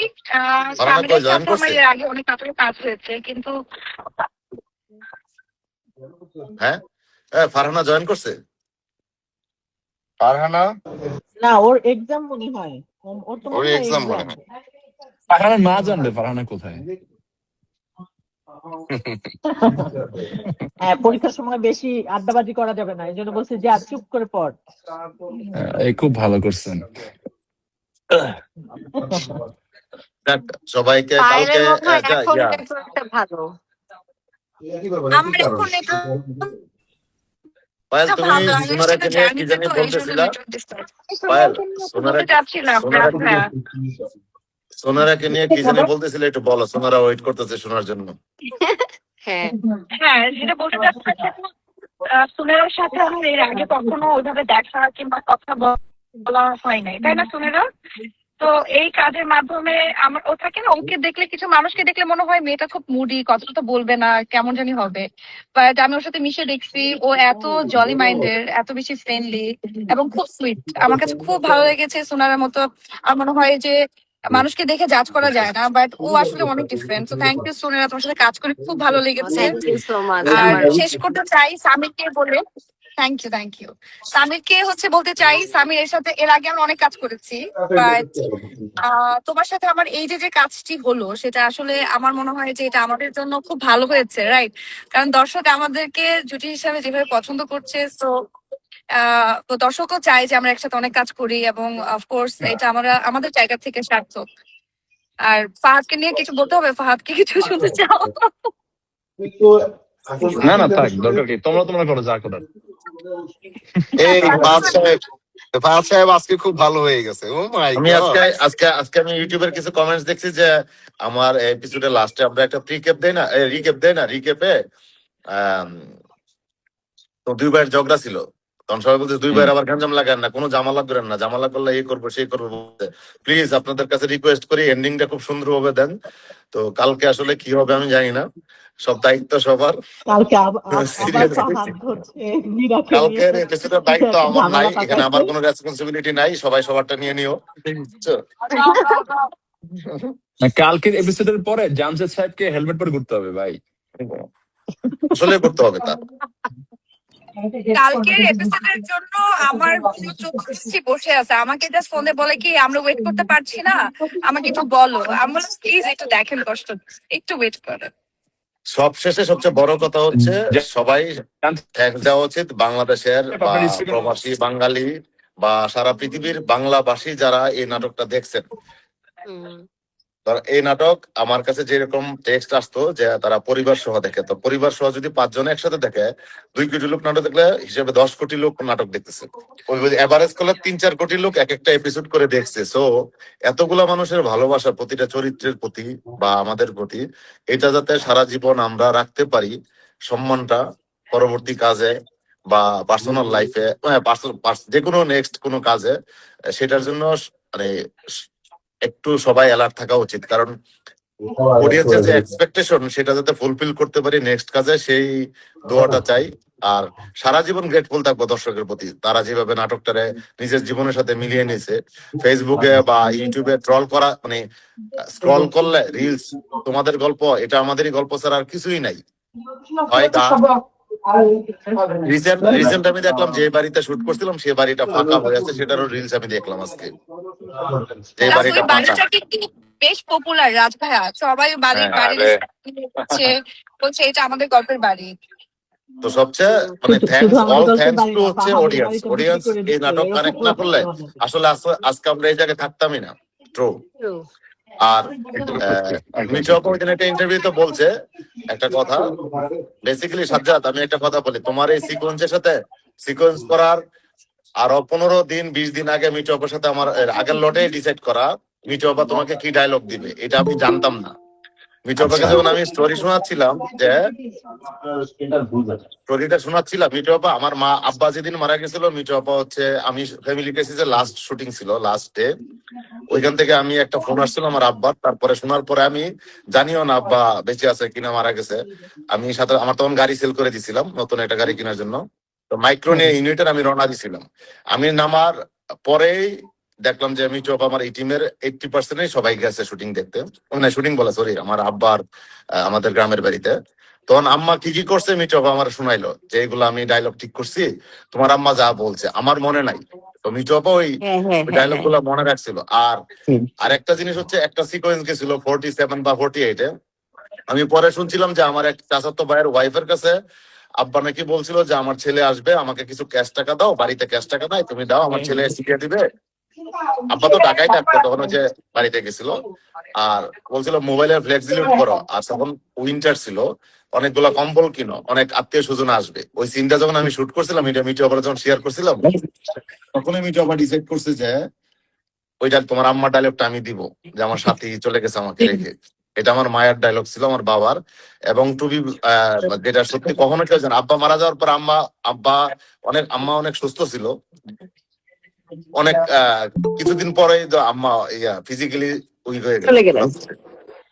ফারহানা স্বামীর কই জয়েন সাথে আমার করছে? এর আগে অনেক নাটকে কাজ হয়েছে, কিন্তু হ্যাঁ ফারহানা জয়েন করছে? ফারহানা না, ওর এক্সাম মনে হয়, ওর তো ওর মনে হয় এক্সাম মনে এক্সাম। হয়। ফারহানা মা জানবে ফারহানা কোথায়। হ্যাঁ, পরীক্ষার সময় বেশি আড্ডাবাজি করা যাবে না, এই জন্য বলছি যে আর চুপ করে পড়। এই খুব ভালো করছেন। যাক, সবাইকে পায়েলের কালকে মনে হয় এখন ইয়া, নেটওয়ার্কটা ভালো। আমার এখন নেটওয়ার্ক পায়েল তুমি ভালো। আমি সোনারাকে নিয়ে কি জানি তো এই জন্য বলতেছিলা? Network disturb. পায়েল বলতে চাচ্ছিলাম রাজ ভাইয়া, সোনারাকে নিয়ে কি জানি বলতেছিলে, একটু বলো। সোনারা ওয়েট করতেছে শোনার জন্য। হ্যাঁ, হ্যাঁ যেটা বলতে চাচ্ছিলাম, সুনেরার সাথে আমার এর আগে কখনো ওইভাবে দেখা কিংবা কথা বলা হয় নাই, তাই না সুনেরা? তো এই কাজের মাধ্যমে আমার ও থাকে না, ওকে দেখলে কিছু মানুষকে দেখলে মনে হয় মেয়েটা খুব মুডি, কথা তো বলবে না, কেমন জানি হবে। বাট আমি ওর সাথে মিশে দেখছি, ও এত জলি মাইন্ডের, এত বেশি ফ্রেন্ডলি এবং খুব সুইট। আমার কাছে খুব ভালো লেগেছে সোনারের মতো। আমার মনে হয় যে মানুষকে দেখে জাজ করা যায় না, বাট ও আসলে অনেক ডিফারেন্ট। তো থ্যাংক ইউ সোনারা, তোমার সাথে কাজ করে খুব ভালো লেগেছে। Thank you so much. আর আমার শেষ করতে চাই সামিরকে বলে, থ্যাংক ইউ। সামিরকে বলতে চাই, সামির এর সাথে এর আগে আমরা অনেক কাজ করেছি, বাট তোমার সাথে আমার এই যে কাজটি হলো, সেটা আসলে আমার মনে হয় যে এটা আমাদের জন্য খুব ভালো হয়েছে, রাইট? কারণ দর্শক আমাদেরকে জুটি হিসাবে যেভাবে পছন্দ করছে, তো দর্শকও চায় যে আমরা একসাথে অনেক কাজ করি, এবং অফকোর্স এটা আমরা আমাদের জায়গা থেকে সার্থক। আর ফাহাদকে নিয়ে কিছু বলতে হবে? ফাহাদকে কিছু শুনতে চাও? না না থাক, দরকার কি, তোমরা করো যা করার। এই ফাহাদ সাহেব আজকে খুব ভালো হয়ে গেছে। ও মাই আমি গড। আজকে আমি ইউটিউবের কিছু কমেন্টস দেখছি যে আমার এপিসোডের লাস্টে আমরা একটা রিক্যাপ দেই না রিক্যাপে তো দুই ভাইয়ের ঝগড়া ছিল। তখন সবাই বলছে দুই ভাইয়ের আবার গ্যাঞ্জাম লাগান না, কোনো জামালা করেন না, জামালা করলে এই করবো সেই করবো বলতে। প্লিজ আপনাদের কাছে রিকোয়েস্ট করি এন্ডিংটা খুব সুন্দরভাবে দেন। তো কালকে আসলে কি হবে আমি জানি না, সব দায়িত্ব সবার। কালকে আবার সিরিয়াসলি ফাহাদ হচ্ছে মীরাকে নিয়ে কালকের এপিসোডের কিছু দায়িত্ব একটা আমার নাই, ঝামেলা এখানে আমার পাকাচ্ছে। কোনো রেসপন্সিবিলিটি নাই, সবাই সবারটা নিয়ে নিও, বুঝছো? কালকের এপিসোডের পরে জামশেদ সাহেবকে হেলমেট পরে ঘুরতে হবে ভাই। আসলে করতে হবে তা। কালকের এপিসোডের জন্য আমার পুরো চোখ খুঁজছি বসে আছে, আমাকে জাস্ট ফোনে বলে কি আমরা ওয়েট করতে পারছি না, আমাকে একটু বলো। আমি বললাম প্লিজ একটু দেখেন, কষ্ট একটু ওয়েট করেন। সবশেষে সবচেয়ে বড় কথা হচ্ছে সবাই থ্যাঙ্কস দেওয়া উচিত বাংলাদেশের বা আপনার স্পিকার প্রবাসী বাঙালি বা সারা পৃথিবীর বাংলাভাষী যারা এই নাটকটা দেখছেন। হুম। এই নাটক আমার কাছে যেরকম টেক্সট আসতো যে তারা পরিবার সহ দেখে, তো পরিবার সহ যদি 5 জন একসাথে দেখে 2 কোটি লোক নাটক দেখলে হিসেবে 10 কোটি লোক নাটক দেখতেছে। ওই এভারেজ করলে 3-4 কোটি লোক এক একটা এপিসোড করে দেখছে। সো এতগুলা মানুষের ভালোবাসা প্রতিটা চরিত্রের প্রতি বা আমাদের প্রতি, এটা যাতে সারা জীবন আমরা রাখতে পারি, সম্মানটা পরবর্তী কাজে বা পার্সোনাল লাইফে, যে কোনো নেক্সট কোনো কাজে, সেটার জন্য মানে একটু সবাই অ্যালার্ট থাকা উচিত। কারণ অডিয়েন্সের যে এক্সপেকটেশন সেটা যাতে ফুলফিল করতে পারি নেক্সট কাজে, সেই দোয়াটা চাই। আর সারা জীবন গ্রেটফুল থাকবো দর্শকের প্রতি, তারা যেভাবে নাটকটারে নিজের জীবনের সাথে মিলিয়ে নিয়েছে। ফেসবুকে বা ইউটিউবে ট্রল করা মানে স্ক্রল করলে রিলস তোমাদের গল্প, এটা আমাদেরই গল্প ছাড়া আর কিছুই নাই। হয় গান, রিসেন্ট আমি দেখলাম যে বাড়িতে শুট করছিলাম সে বাড়িটা ফাঁকা হয়ে আছে, সেটারও রিলস আমি দেখলাম আজকে, যে ওই বাড়িটা ফাঁকা। বাড়িটা কিন্তু বেশ পপুলার রাজ ভাইয়া, সবাই বাড়ির হচ্ছে বলছে এটা আমাদের গল্পের বাড়ি। তো সবচেয়ে মানে শুধু থ্যাঙ্কস, আমাদের অল গল্পের থ্যাঙ্কস বাড়ি টু না, হচ্ছে ফাহাদের অডিয়েন্স। বাড়িটা বিক্রি অডিয়েন্স করে এই দিচ্ছে, নাটক এরকম কানেক্ট না করলে আসলে আজকে আমরা এই জায়গায় থাকতামই না। ট্রু। True. আর মিঠু ওই দিন একটা ইন্টারভিউতে বলছে একটা কথা, বেসিক্যালি সাজ্জাদ আমি একটা কথা বলি, তোমার এই সিকোয়েন্সের সাথে সিকোয়েন্স করার আরো 15 দিন 20 দিন আগে মিঠু অপার সাথে আমার আগের লটে ডিসাইড করা মিঠু অপা তোমাকে কি ডায়লগ দিবে, এটা আমি জানতাম না। মিঠু অপাকে যখন আমি স্টোরি শোনাচ্ছিলাম, যে স্টোরিটা শোনাচ্ছিলাম, মিঠু আপা আমার মা আব্বা যেদিন মারা গেছিল, মিঠু আপা হচ্ছে আমি ফ্যামিলি কেসিসের লাস্ট শুটিং ছিল, লাস্ট ডে, ওইখান থেকে আমি একটা ফোন আসছিল আমার আব্বার। তারপরে শোনার পরে আমি জানিও না আব্বা বেঁচে আছে কিনা মারা গেছে, আমি সাথে আমার তখন গাড়ি সেল করে দিছিলাম নতুন একটা গাড়ি কেনার জন্য। তো মাইক্রো নিয়ে ইউনিটের আমি রওনা দিছিলাম। আমি নামার পরেই দেখলাম যে মিঠু আপা আমার এই টিমের 80% সবাই গেছে শুটিং দেখতে, মানে শুটিং বলা সরি আমার আব্বার আমাদের গ্রামের বাড়িতে। তখন আম্মা কি কি করছে মিঠু আপা আমার শোনাইলো যে এগুলো আমি ডায়লগ ঠিক করছি, তোমার আম্মা যা বলছে আমার মনে নাই। তো মিঠু আপা ওই ডায়লগ গুলা মনে রাখছিল। আর আরেকটা জিনিস হচ্ছে একটা সিকোয়েন্স গেছিল 47 বা 48-এ, আমি পরে শুনছিলাম যে আমার এক চাচাতো ভাইয়ের ওয়াইফের কাছে আব্বা নাকি বলছিল যে আমার ছেলে আসবে, আমাকে কিছু ক্যাশ টাকা দাও, বাড়িতে ক্যাশ টাকা নাই, তুমি দাও, আমার ছেলে শিখিয়ে দিবে। আব্বা তো ঢাকায় থাকতো তখন, যে বাড়িতে গেছিল, আর বলছিল মোবাইলের ফ্লেক্স ডিলিট করো। আর তখন উইন্টার ছিল, অনেকগুলা কম্বল কিনো, অনেক আত্মীয় স্বজন আসবে। ওই সিনটা যখন আমি শুট করছিলাম, এটা মিঠু আবার যখন শেয়ার করছিলাম, তখনই মিঠু আবার ডিসাইড করছে যে ওইটা তোমার আম্মার ডায়লগটা আমি দিব, যে আমার সাথী চলে গেছে আমাকে রেখে। এটা আমার মায়ের ডায়লগ ছিল, আমার বাবার। এবং টু বি যেটা সত্যি কখনো কেউ জানে, আব্বা মারা যাওয়ার পর আম্মা অনেক সুস্থ ছিল, অনেক কিছুদিন পরে আম্মা ফিজিক্যালি উইক হয়ে গেল,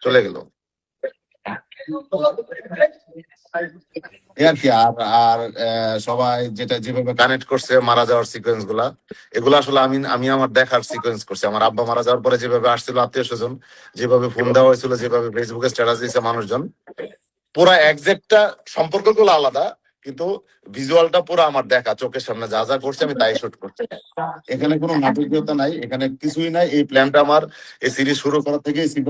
চলে গেল আর কি। আর সবাই যেটা যেভাবে কানেক্ট করছে মারা যাওয়ার সিকোয়েন্স গুলা, এগুলো আসলে আমি আমার দেখার সিকোয়েন্স করছি। আমার আব্বা মারা যাওয়ার পরে যেভাবে আসছিল আত্মীয় স্বজন, যেভাবে ফোন দেওয়া হয়েছিল, যেভাবে ফেসবুকে স্ট্যাটাস দিয়েছে মানুষজন, পুরা একজ্যাক্টটা সম্পর্ক গুলো আলাদা, কিন্তু ভিজুয়ালটা পুরো আমার দেখা চোখের সামনে, যা যা করছে আমি তাই শুট করছি। এখানে কোনো নাটকীয়তা নাই, এখানে কিছুই নাই। এই প্ল্যানটা আমার এই সিরিজ শুরু করার থেকেই ছিল,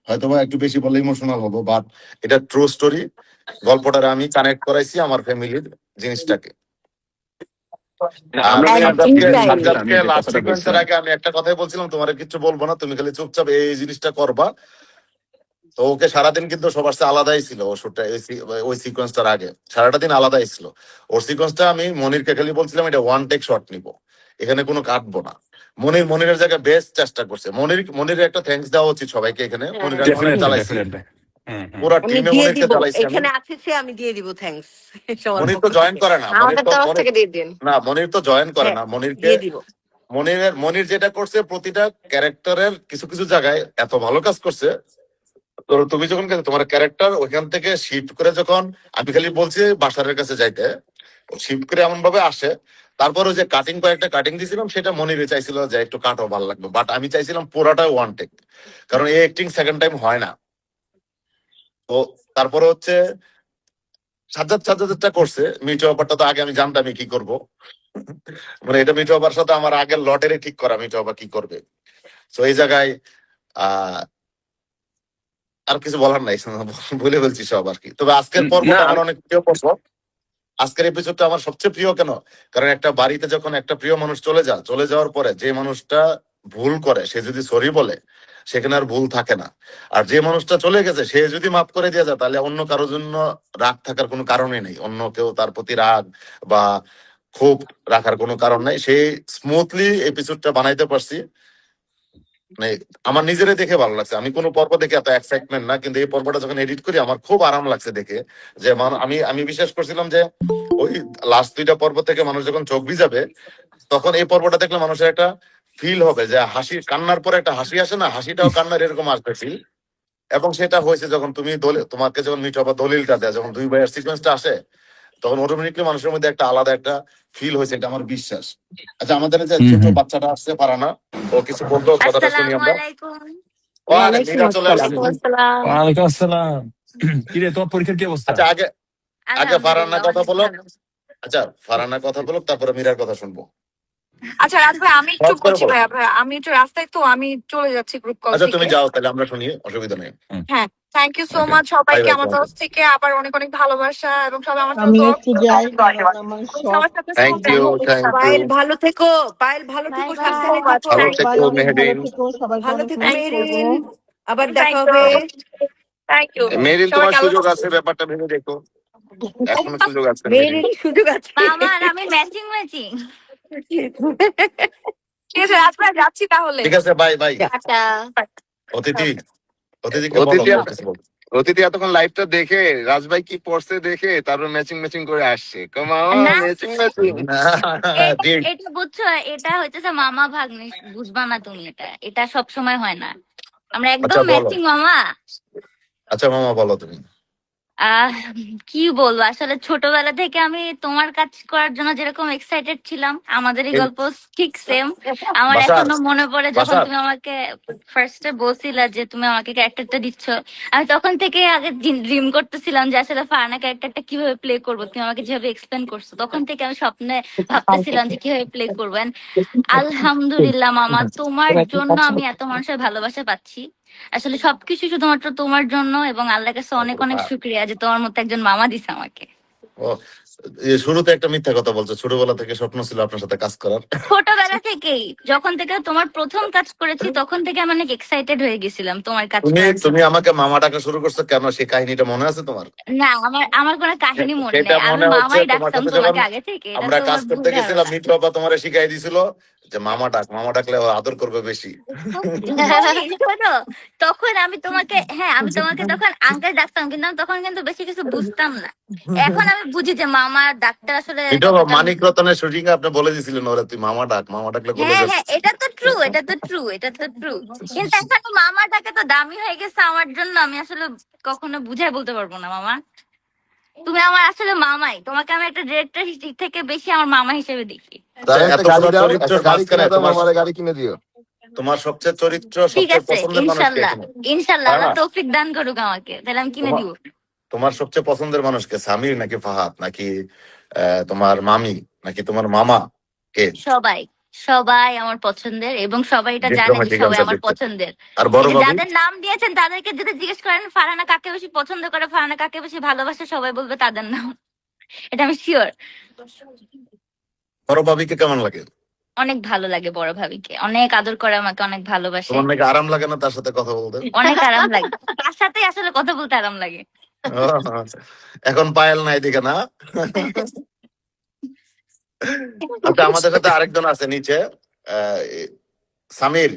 হয়তোবা একটু বেশি বলে ইমোশনাল হবো, বাট এটা ট্রু স্টোরি। গল্পটারে আমি কানেক্ট করাইছি আমার ফ্যামিলির জিনিসটাকে। লাস্ট সিকোয়েন্সের আগে আমি একটা কথাই বলছিলাম, তোমার কিছু বলবো না, তুমি খালি চুপচাপ এই জিনিসটা করবা। তো ওকে সারাদিন কিন্তু সবার সাথে আলাদাই ছিল, ও শুটটা ওই সিকোয়েন্সটার আগে সারাটা দিন আলাদাই ছিল। ওর সিকোয়েন্সটা আমি মনিরকে খালি বলছিলাম এটা ওয়ান টেক শট নিবো, এখানে কোনো কাটবো না। মনিরের জায়গায় বেস্ট চেষ্টা করছে। মনিরের একটা থ্যাঙ্কস দেওয়া উচিত সবাইকে এখানে, মনির চালাইছে। পুরা আমি টিমে দিয়ে মনিরকে দিব, জ্বালাইছি আমি। এখানে আছে সে আমি দিয়ে দিব, থ্যাঙ্কস সবার মনির পক্ষ তো জয়েন থেকে। করে না, মনির আমাদের তো তরফ থেকে দিয়ে দিন। মনির তো জয়েন করে হ্যাঁ না। মনিরকে দিয়ে দিব। মনির যেটা করছে, প্রতিটা ক্যারেক্টারের কিছু কিছু জায়গায় এত ভালো কাজ করছে। তো তুমি যখন তোমার ক্যারেক্টার ওইখান থেকে শিফট করে, যখন আমি খালি বলছি বাসারের কাছে যাইতে, শিফট করে এমন ভাবে আসে, তারপরে যে কাটিং, কয়েকটা কাটিং দিয়েছিলাম, সেটা মনিরে চাইছিল যে একটু কাটও ভালো লাগবে, বাট আমি চাইছিলাম পুরাটা ওয়ান টেক, কারণ এই অ্যাক্টিং সেকেন্ড টাইম হয় না। তো তারপরে হচ্ছে সাজ্জাদটা করছে। মিঠু ব্যাপারটা তো আগে আমি জানতাম কি করব, মানে এটা মিঠু আবার সাথে আমার আগের লটেরই ঠিক করা, মিঠু আবার কি করবে। তো এই জায়গায় আহ আর কিছু বলার নাই, ভুলে বলছি সব আর কি। তবে আজকের পর্বটা না আমার অনেক প্রিয় পর্ব। আজকের এপিসোডটা আমার সবচেয়ে প্রিয় কেন, কারণ একটা বাড়িতে যখন একটা প্রিয় মানুষ চলে যাওয়ার পরে যে মানুষটা ভুল করে সে যদি সরি বলে, সেখানে আর ভুল থাকে না। আর যে মানুষটা চলে গেছে সে যদি মাফ করে দিয়ে যায়, তাহলে অন্য কারোর জন্য রাগ থাকার কোনো কারণই নেই, অন্য কেউ তার প্রতি রাগ বা ক্ষোভ রাখার কোনো কারণ নাই। সেই স্মুথলি এপিসোডটা বানাইতে পারছি, মানে আমার নিজেরই দেখে ভালো লাগছে। আমি কোনো পর্ব দেখে এত এক্সাইটমেন্ট না, কিন্তু এই পর্বটা যখন এডিট করি আমার খুব আরাম লাগছে দেখে। যে আমি বিশ্বাস করছিলাম যে ওই লাস্ট দুইটা পর্ব থেকে মানুষ যখন চোখ ভিজাবে, তখন এই পর্বটা দেখলে মানুষের একটা ফিল হবে যে হাসি, কান্নার পরে একটা হাসি আসে না, হাসিটাও কান্নার এরকম আসবে ফিল। এবং সেটা হয়েছে যখন তুমি তোমাকে যখন মিঠু আবার দলিলটা দেয়, যখন দুই ভাইয়ের সিকোয়েন্সটা আসে, তখন অটোমেটিকলি মানুষের মধ্যে একটা আলাদা একটা ফিল হয়েছে, এটা আমার বিশ্বাস। আচ্ছা, আমাদের যে হুম ছোট হুম বাচ্চাটা আসছে পারানা, ও কিছু বলতো, কথাটা শুনি আসসালামু আমরা। আলাইকুম। আরে ওয়ালাইকুম মীরা চলে আসছে। আসসালাম। ওয়ালাইকুম আসসালাম। ওয়ালাইকুম আসসালাম। কিরে তোমার পরীক্ষার কি অবস্থা? আচ্ছা, আগে আগে ফারানা আলহামদুলিল্লাহ কথা অনেক বলো। ভালো। আচ্ছা, ফারানা কথা বলো, তারপরে মীরার কথা শুনবো। আচ্ছা রাজ ভাই, আমি একটু সহজ করে বলছি বলো। ভাইয়া, আমি একটু রাস্তায়, তো আমি চলে যাচ্ছি গ্রুপ কল আচ্ছা, তুমি থেকে। যাও তাহলে, আমরা শুনি, অসুবিধা নেই। হ্যাঁ, thank you so okay, much bye সবাইকে বাই আমার তোমাকে। তরফ থেকে, আবার অনেক অনেক ভালোবাসা, এবং সবাই আমার জন্য আমি দোয়া একটু করবেন। যাই, কারণ আমার আমি সব সবার সাথে so থ্যাংক ইউ, দেখা হচ্ছে। Thank you. পায়েল ভালো থেকো, পায়েল ভালো বাই থেকো, থ্যাংক ইউ সো সাবধানে বাই। মাচ। থেকো। ভালো থ্যাংক থেকো সবাই ইউ। অনেক ভালো মেহেদিন। থেকো, সবাইকে ভালো অনেক থেকো মিস থ্যাংক ইউ। করবো। মেরিন, আবার দেখা থ্যাংক হবে। ইউ। Thank you. মেরিন, তোমার সবাইকে আল্লাহ সুযোগ আছে, হাফেজ। ব্যাপারটা ভেবে দেখো, এখনো সুযোগ আছে মেরিন। মেরিন সুযোগ আছে। মামা আর আমি ম্যাচিং ম্যাচিং। ঠিক আছে রাজ ভাই, যাচ্ছি তাহলে। ঠিক আছে, বাই বাই। টাটা। অতিথি, অতিথিকে বলো, অতিথি বলো কিছু বলো। অতিথি এতক্ষণ লাইভটা দেখে রাজভাই কি পড়ছে দেখে তারপর ম্যাচিং ম্যাচিং করে আসছে, মামা না, ম্যাচিং ম্যাচিং। এটা ঠিক। এটা বুঝছো, এটা হইতেছে মামা ভাগ্নে, বুঝবা না তুমি, এটা এটা সব সময় হয় না। আমরা একদম আচ্ছা বলো, ম্যাচিং মামা। আচ্ছা মামা বলো তুমি। আহ কি বলবো, আসলে ছোটবেলা থেকে আমি তোমার কাজ করার জন্য যেরকম এক্সাইটেড ছিলাম, আমাদের এই এই গল্প ঠিক সেম। আমার বাসার এখনো মনে পড়ে যখন বাসার তুমি আমাকে ফার্স্টে বলছিলা যে তুমি আমাকে ক্যারেক্টারটা দিচ্ছ, আমি তখন থেকে আগে ড্রিম করতেছিলাম যে আসলে ফারহানা ক্যারেক্টারটা কিভাবে প্লে করবো। তুমি আমাকে যেভাবে এক্সপ্লেন করছো, তখন থেকে আমি স্বপ্নে ভাবতেছিলাম যে কিভাবে প্লে করবো। And আলহামদুলিল্লাহ মামা, তোমার জন্য আমি এত মানুষের ভালোবাসা পাচ্ছি। আসলে সবকিছু শুধুমাত্র তোমার জন্য, এবং আল্লাহর কাছে অনেক অনেক শুক্রিয়া যে তোমার মতো একজন মামা দিছে আমাকে। ও, শুরুতে একটা মিথ্যা কথা বলছো, ছোটবেলা থেকে স্বপ্ন ছিল আপনার সাথে কাজ করার। ছোটবেলা থেকেই, যখন থেকে তোমার প্রথম কাজ করেছি তখন থেকে আমি অনেক এক্সাইটেড হয়ে গেছিলাম তোমার কাজ তুমি করার তুমি জন্য। আমাকে মামা ডাকা শুরু করছো কেন, সেই কাহিনীটা মনে আছে তোমার? না, আমার আমার কোনো কাহিনী মনে সেটা নেই, আমি মনে হচ্ছে, মামাই তোমার ডাকতাম সাথে যখন তোমাকে আগে থেকে, এটা আমরা কাজ তোমার করতে বুঝে হবে গেছিলাম, না। মিঠু আপা তোমার শিখাই দিছিল যে মামা ডাক, মামা ডাকলে ও আদর করবে বেশি। শোনো, তখন আমি তোমাকে, হ্যাঁ আমি তোমাকে তখন আঙ্কেল ডাকতাম, কিন্তু আমি তখন কিন্তু বেশি কিছু বুঝতাম না। এখন আমি বুঝি যে মামা ডাকতে আসলে মিঠু আপা, কতটা। মানিক রতনের শুটিং এ আপনি বলে দিছিলেন ওরা, তুই মামা ডাক, মামা ডাকলে গলে হ্যাঁ যাবে। হ্যাঁ, এটা তো ট্রু, এটা তো ট্রু, এটা তো ট্রু। কিন্তু এখন মামাটাকে তো দামি হয়ে গেছে আমার জন্য, আমি আসলে কখনো বুঝাই বলতে পারবো না মামা। তুমি আমার আসলে মামাই, তোমাকে আমি একটা ডিরেক্টর থেকে বেশি আমার মামা হিসেবে দেখি। তাহলে একটা গাড়ি এতগুলো দাও, চরিত্রের একটা গাড়ি কিনে মাঝখানে দাও, তোমার মামারে গাড়ি কিনে দিও। তোমার সবচেয়ে চরিত্র, ঠিক সবচেয়ে আছে, পছন্দের মানুষকে ইনশাল্লাহ এখানে, ইনশাল্লাহ তাই আল্লাহ না? তৌফিক দান করুক আমাকে, তাহলে আমি কিনে দিব। তোমার সবচেয়ে পছন্দের মানুষকে, সামির নাকি ফাহাদ নাকি তোমার মামি নাকি তোমার মামা, কে? সবাই, সবাই আমার পছন্দের, এবং সবাই এটা জানে যে ডিপ্লোম্যাটিক সবাই আনসার আমার দিচ্ছে। পছন্দের। আর এই বড় যে ভাবি? যাদের নাম দিয়েছেন তাদেরকে যদি জিজ্ঞেস করেন ফারহানা কাকে বেশি পছন্দ করে, ফারহানা কাকে বেশি ভালোবাসে, সবাই বলবে তাদের নাম, এটা আমি শিওর। বড় ভাবিকে কেমন লাগে? অনেক ভালো লাগে বড় ভাবিকে, অনেক আদর করে আমাকে, অনেক ভালোবাসে। তোমার নাকি আরাম লাগে না তার সাথে কথা বলতে? অনেক আরাম লাগে, তার সাথে আসলে কথা বলতে আরাম লাগে। ও, আচ্ছা। এখন পায়েল নাই দিকে না? আচ্ছা, আমাদের সাথে আরেকজন আছে নিচে, আহ, সামির,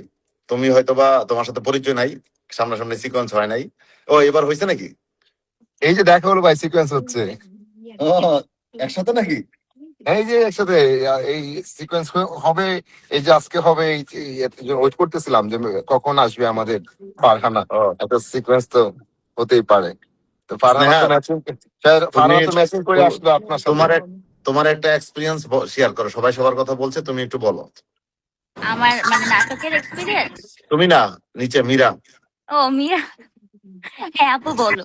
তুমি হয়তোবা, তোমার সাথে পরিচয় নাই, সামনাসামনি সিকোয়েন্স হয় নাই। ও এবার হয়েছে নাকি? এই যে দেখা হলো ভাই, সিকোয়েন্স হচ্ছে। ও একসাথে নাকি? এই যে একসাথে এই সিকোয়েন্স হবে, এই যে আজকে হবে, ওয়েট করতেছিলাম যে কখন আসবে আমাদের ফারহানা। ও একটা সিকোয়েন্স তো হতেই পারে। তো ফারহানা স্নেহা, তো ম্যাচিং, তুমি ফারহানা তো ম্যাচিং করে আসলো আপনার সাথে। তোমার একটা এক্সপিরিয়েন্স শেয়ার করো, সবাই সবার কথা বলছে, তুমি একটু বলো। আমার মানে নাটকের এক্সপিরিয়েন্স। তুমি না, নিচে মীরা। ও মিয়া, হ্যাঁ আপু বলো।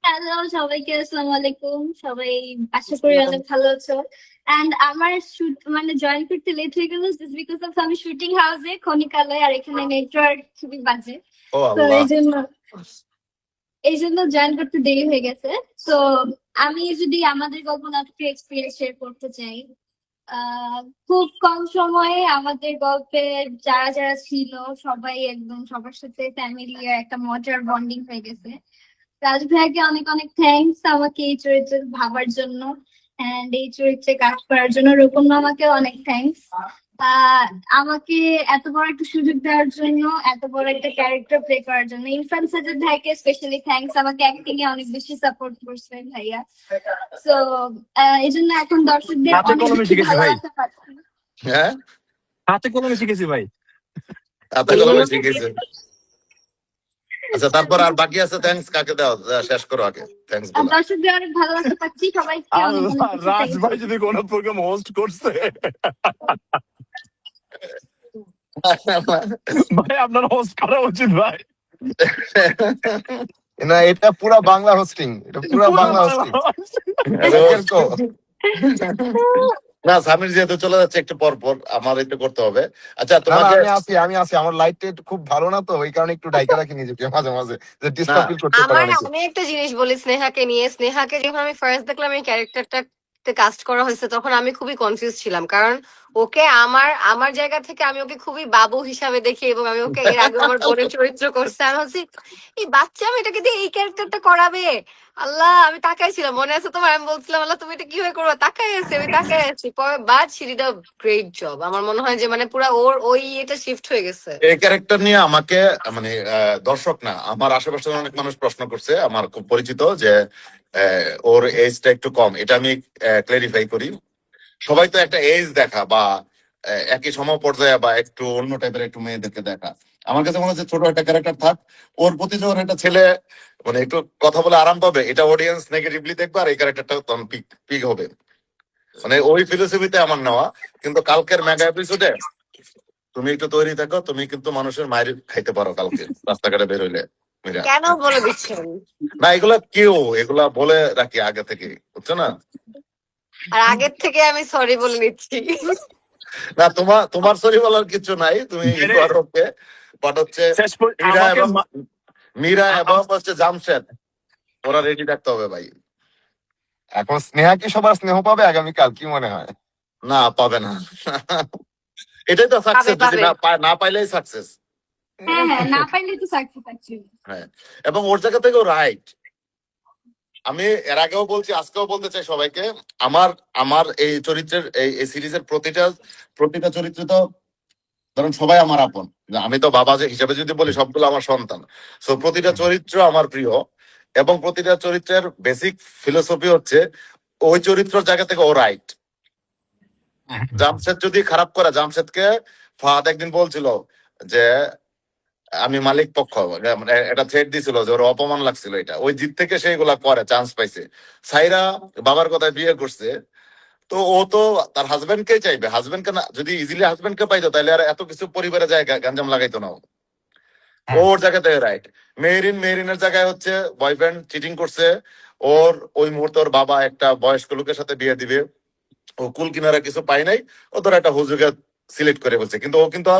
হ্যালো সবাইকে, আসসালামু আলাইকুম। সবাই আশা করি অনেক ভালো আছো। এন্ড আমার শুট মানে জয়েন করতে লেট হয়ে গেল জাস্ট বিকজ অফ আমি শুটিং হাউসে খনিকালয়, আর এখানে নেটওয়ার্ক খুবই বাজে। ও তো আল্লাহ। এই জন্য জয়েন করতে দেরি হয়ে গেছে। তো আমি যদি আমাদের গল্প নাটকের এক্সপিরিয়েন্স শেয়ার করতে চাই, খুব কম সময়ে আমাদের গল্পের যারা যারা ছিল সবাই একদম সবার সাথে ফ্যামিলি একটা মজার বন্ডিং হয়ে গেছে। রাজ ভাইয়াকে অনেক অনেক থ্যাঙ্কস আমাকে এই চরিত্রে ভাবার জন্য এন্ড এই চরিত্রে কাজ করার জন্য। রূপম মামাকে অনেক থ্যাঙ্কস আমাকে এত বড় একটা সুযোগ দেওয়ার জন্য, এত বড় একটা ক্যারেক্টার প্লে করার জন্য। ইরফান সাজ্জাদ ভাইকে স্পেশালি থ্যাঙ্কস, আমাকে অ্যাক্টিং এ অনেক বেশি সাপোর্ট করছে ভাইয়া। সো এই জন্য এখন দর্শকদের হাতে অনেক কলমে বেশি শিখেছি ভাই, ভালোবাসা পাচ্ছি। হ্যাঁ, হাতে কলমে শিখেছি ভাই। হাতে কলমে শিখেছে। আচ্ছা, তারপর আর বাকি আছে থ্যাঙ্কস কাকে দাও, শেষ করো আগে থ্যাঙ্কস আর গুলো। দর্শকদের অনেক ভালোবাসা পাচ্ছি, সবাইকে অনেক অনেক বেশি রাজ thanks। ভাই যদি কোনো প্রোগ্রাম হোস্ট করছে, ভাই আপনার হোস্ট করা উচিত ভাই। না, এটা পুরা বাংলা হোস্টিং, এটা পুরা বাংলা হোস্টিং। না, সামির যেহেতু চলে যাচ্ছে একটু পর পর আমার একটু করতে হবে। আচ্ছা না না, তোমাকে আমি আছি, আমার লাইটটা খুব ভালো না, তো এই কারণে একটু ডাইকা রাখি নিজেকে মাঝে মাঝে, যে ডিস্টার্ব না। ফিল করতে পারে অনেকে। আমি একটা জিনিস বলি স্নেহাকে নিয়ে। স্নেহাকে যখন আমি ফার্স্ট দেখলাম এই ক্যারেক্টারটা কাস্ট করা হয়েছে, তখন আমি খুবই কনফিউজ ছিলাম, কারণ ওকে আমার আমার জায়গা থেকে আমি ওকে খুবই বাবু হিসাবে দেখি, এবং আমি ওকে এর আগে আমার বোনের চরিত্র করছে। আমি ভাবছি এই বাচ্চা মেয়েটাকে দিয়ে এই ক্যারেক্টারটা করাবে। আল্লাহ, আমি তাকাইছিলাম, মনে আছে তোমার? আমি বলছিলাম আল্লাহ তুমি এটা কিভাবে করবো, তাকাই আছি আমি, তাকাই আছি। But she did a great job. আমার মনে হয় যে মানে পুরা ওর ওই এটা শিফট হয়ে গেছে। এই ক্যারেক্টার নিয়ে আমাকে মানে দর্শক না, আমার আশেপাশে অনেক মানুষ প্রশ্ন করছে, আমার খুব পরিচিত, যে ওর এজটা একটু কম। এটা আমি ক্লারিফাই করি। সবাই তো একটা এজ দেখা বা একই সম পর্যায়ে বা একটু অন্য টাইপের একটু মেয়েদেরকে দেখা। আমার কাছে মনে হচ্ছে ছোট একটা ক্যারেক্টার থাক, ওর প্রতি যখন একটা ছেলে মানে একটু কথা বলে আরাম পাবে, এটা অডিয়েন্স নেগেটিভলি দেখবে, আর এই ক্যারেক্টারটা তখন পিক হবে। মানে ওই ফিলোসফিতে আমার নেওয়া। কিন্তু কালকের মেগা এপিসোডে তুমি একটু তৈরি থাকো, তুমি কিন্তু মানুষের মায়ের খাইতে পারো কালকে রাস্তাঘাটে বের হইলে। মীরা, কেন বলে দিচ্ছেন? না এগুলা কেউ এগুলা বলে রাখি আগে থেকে, বুঝছো না? আর আগের থেকে আমি সরি বলে নিচ্ছি। না, তোমার সরি বলার কিছু নাই, তুমি ওকে বাট হচ্ছে শেষ পর্যন্ত মীরা আমাকে এবং মীরা এবং হচ্ছে জামশেদ, ওরা রেডি থাকতে হবে ভাই। এখন স্নেহা কি সবার স্নেহ পাবে আগামীকাল, কি মনে হয়? না, পাবে না। এটাই তো সাকসেস, যদি পাবে। না পাইলেই সাকসেস। হ্যাঁ হ্যাঁ, না পাইলে তো সাকসেস অ্যাকচুয়ালি। হ্যাঁ, এবং ওর জায়গা থেকেও রাইট। আমি এর আগেও বলছি, আজকেও বলতে চাই সবাইকে, আমার আমার এই চরিত্রের এই সিরিজের প্রতিটা চরিত্র তো ধরুন সবাই আমার আপন। আমি তো বাবা যে হিসাবে যদি বলি, সবগুলো আমার সন্তান। সো প্রতিটা চরিত্র আমার প্রিয়, এবং প্রতিটা চরিত্রের বেসিক ফিলোসফি হচ্ছে ওই চরিত্রের জায়গা থেকে ও রাইট। জামশেদ যদি খারাপ করে, জামশেদকে ফাহাদ একদিন বলছিল যে আমি মালিক পক্ষ, এটা থ্রেট দিছিল যে ওর অপমান লাগছিল, এটা ওই জিত থেকে সেইগুলা করে, চান্স পাইছে। সাইরা বাবার কথায় বিয়ে করছে, তো ও তো তার হাজবেন্ডকেই চাইবে। হাজবেন্ডকে না, যদি ইজিলি হাজবেন্ডকে পাইতো তাহলে আর এত কিছু পরিবারের জায়গায় গাঞ্জাম লাগাইতো না। ওর জায়গাতে রাইট। মেহরিনের জায়গায় হচ্ছে বয়ফ্রেন্ড চিটিং করছে, ওর ওই মুহূর্তে ওর বাবা একটা বয়স্ক লোকের সাথে বিয়ে দিবে, ও কুল কিনারা কিছু পাই নাই, ও ধর একটা হুজুকে সিলেক্ট করে বলছে, কিন্তু ও কিন্তু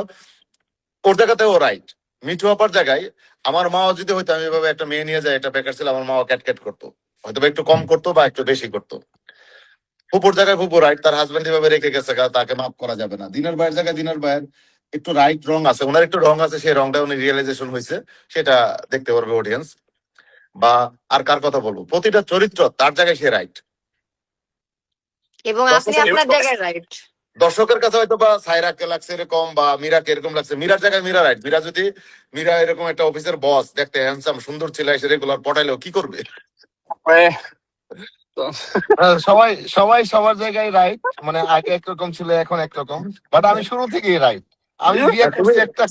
ওর জায়গাতে ও রাইট। মিঠু আপার জায়গায় আমার মাও যদি হইতো, আমি এভাবে একটা মেয়ে নিয়ে যাই, এটা বেকার ছিল, আমার মাও ক্যাট করতো, হয়তো একটু কম করতো বা একটু বেশি করতো। ফুপুর জায়গায় ফুপু রাইট, তার হাজবেন্ড এভাবে রেখে গেছে, তাকে মাফ করা যাবে না। দিনের ভাইয়ের জায়গায় দিনের ভাইয়ের একটু রাইট রং আছে, ওনার একটু রং আছে, সেই রংটা উনি রিয়েলাইজেশন হয়েছে, সেটা দেখতে পারবে অডিয়েন্স। বা আর কার কথা বলবো, প্রতিটা চরিত্র তার জায়গায় সে রাইট। এবং আপনি আপনার জায়গায় রাইট। দর্শকের কাছে হয়তো বা সাইরাকে লাগছে এরকম বা মীরাকে এরকম লাগছে, মীরার জায়গায় মীরা রাইট। মীরা এরকম একটা অফিসের বস, দেখতে হ্যান্ডসাম সুন্দর ছেলে, এসে রেগুলার পটাইলেও কি করবে? সবাই সবাই সবার জায়গায় রাইট, মানে আগে একরকম ছিল এখন একরকম, বাট আমি শুরু থেকেই রাইট। আমি বিয়ে করছি একটা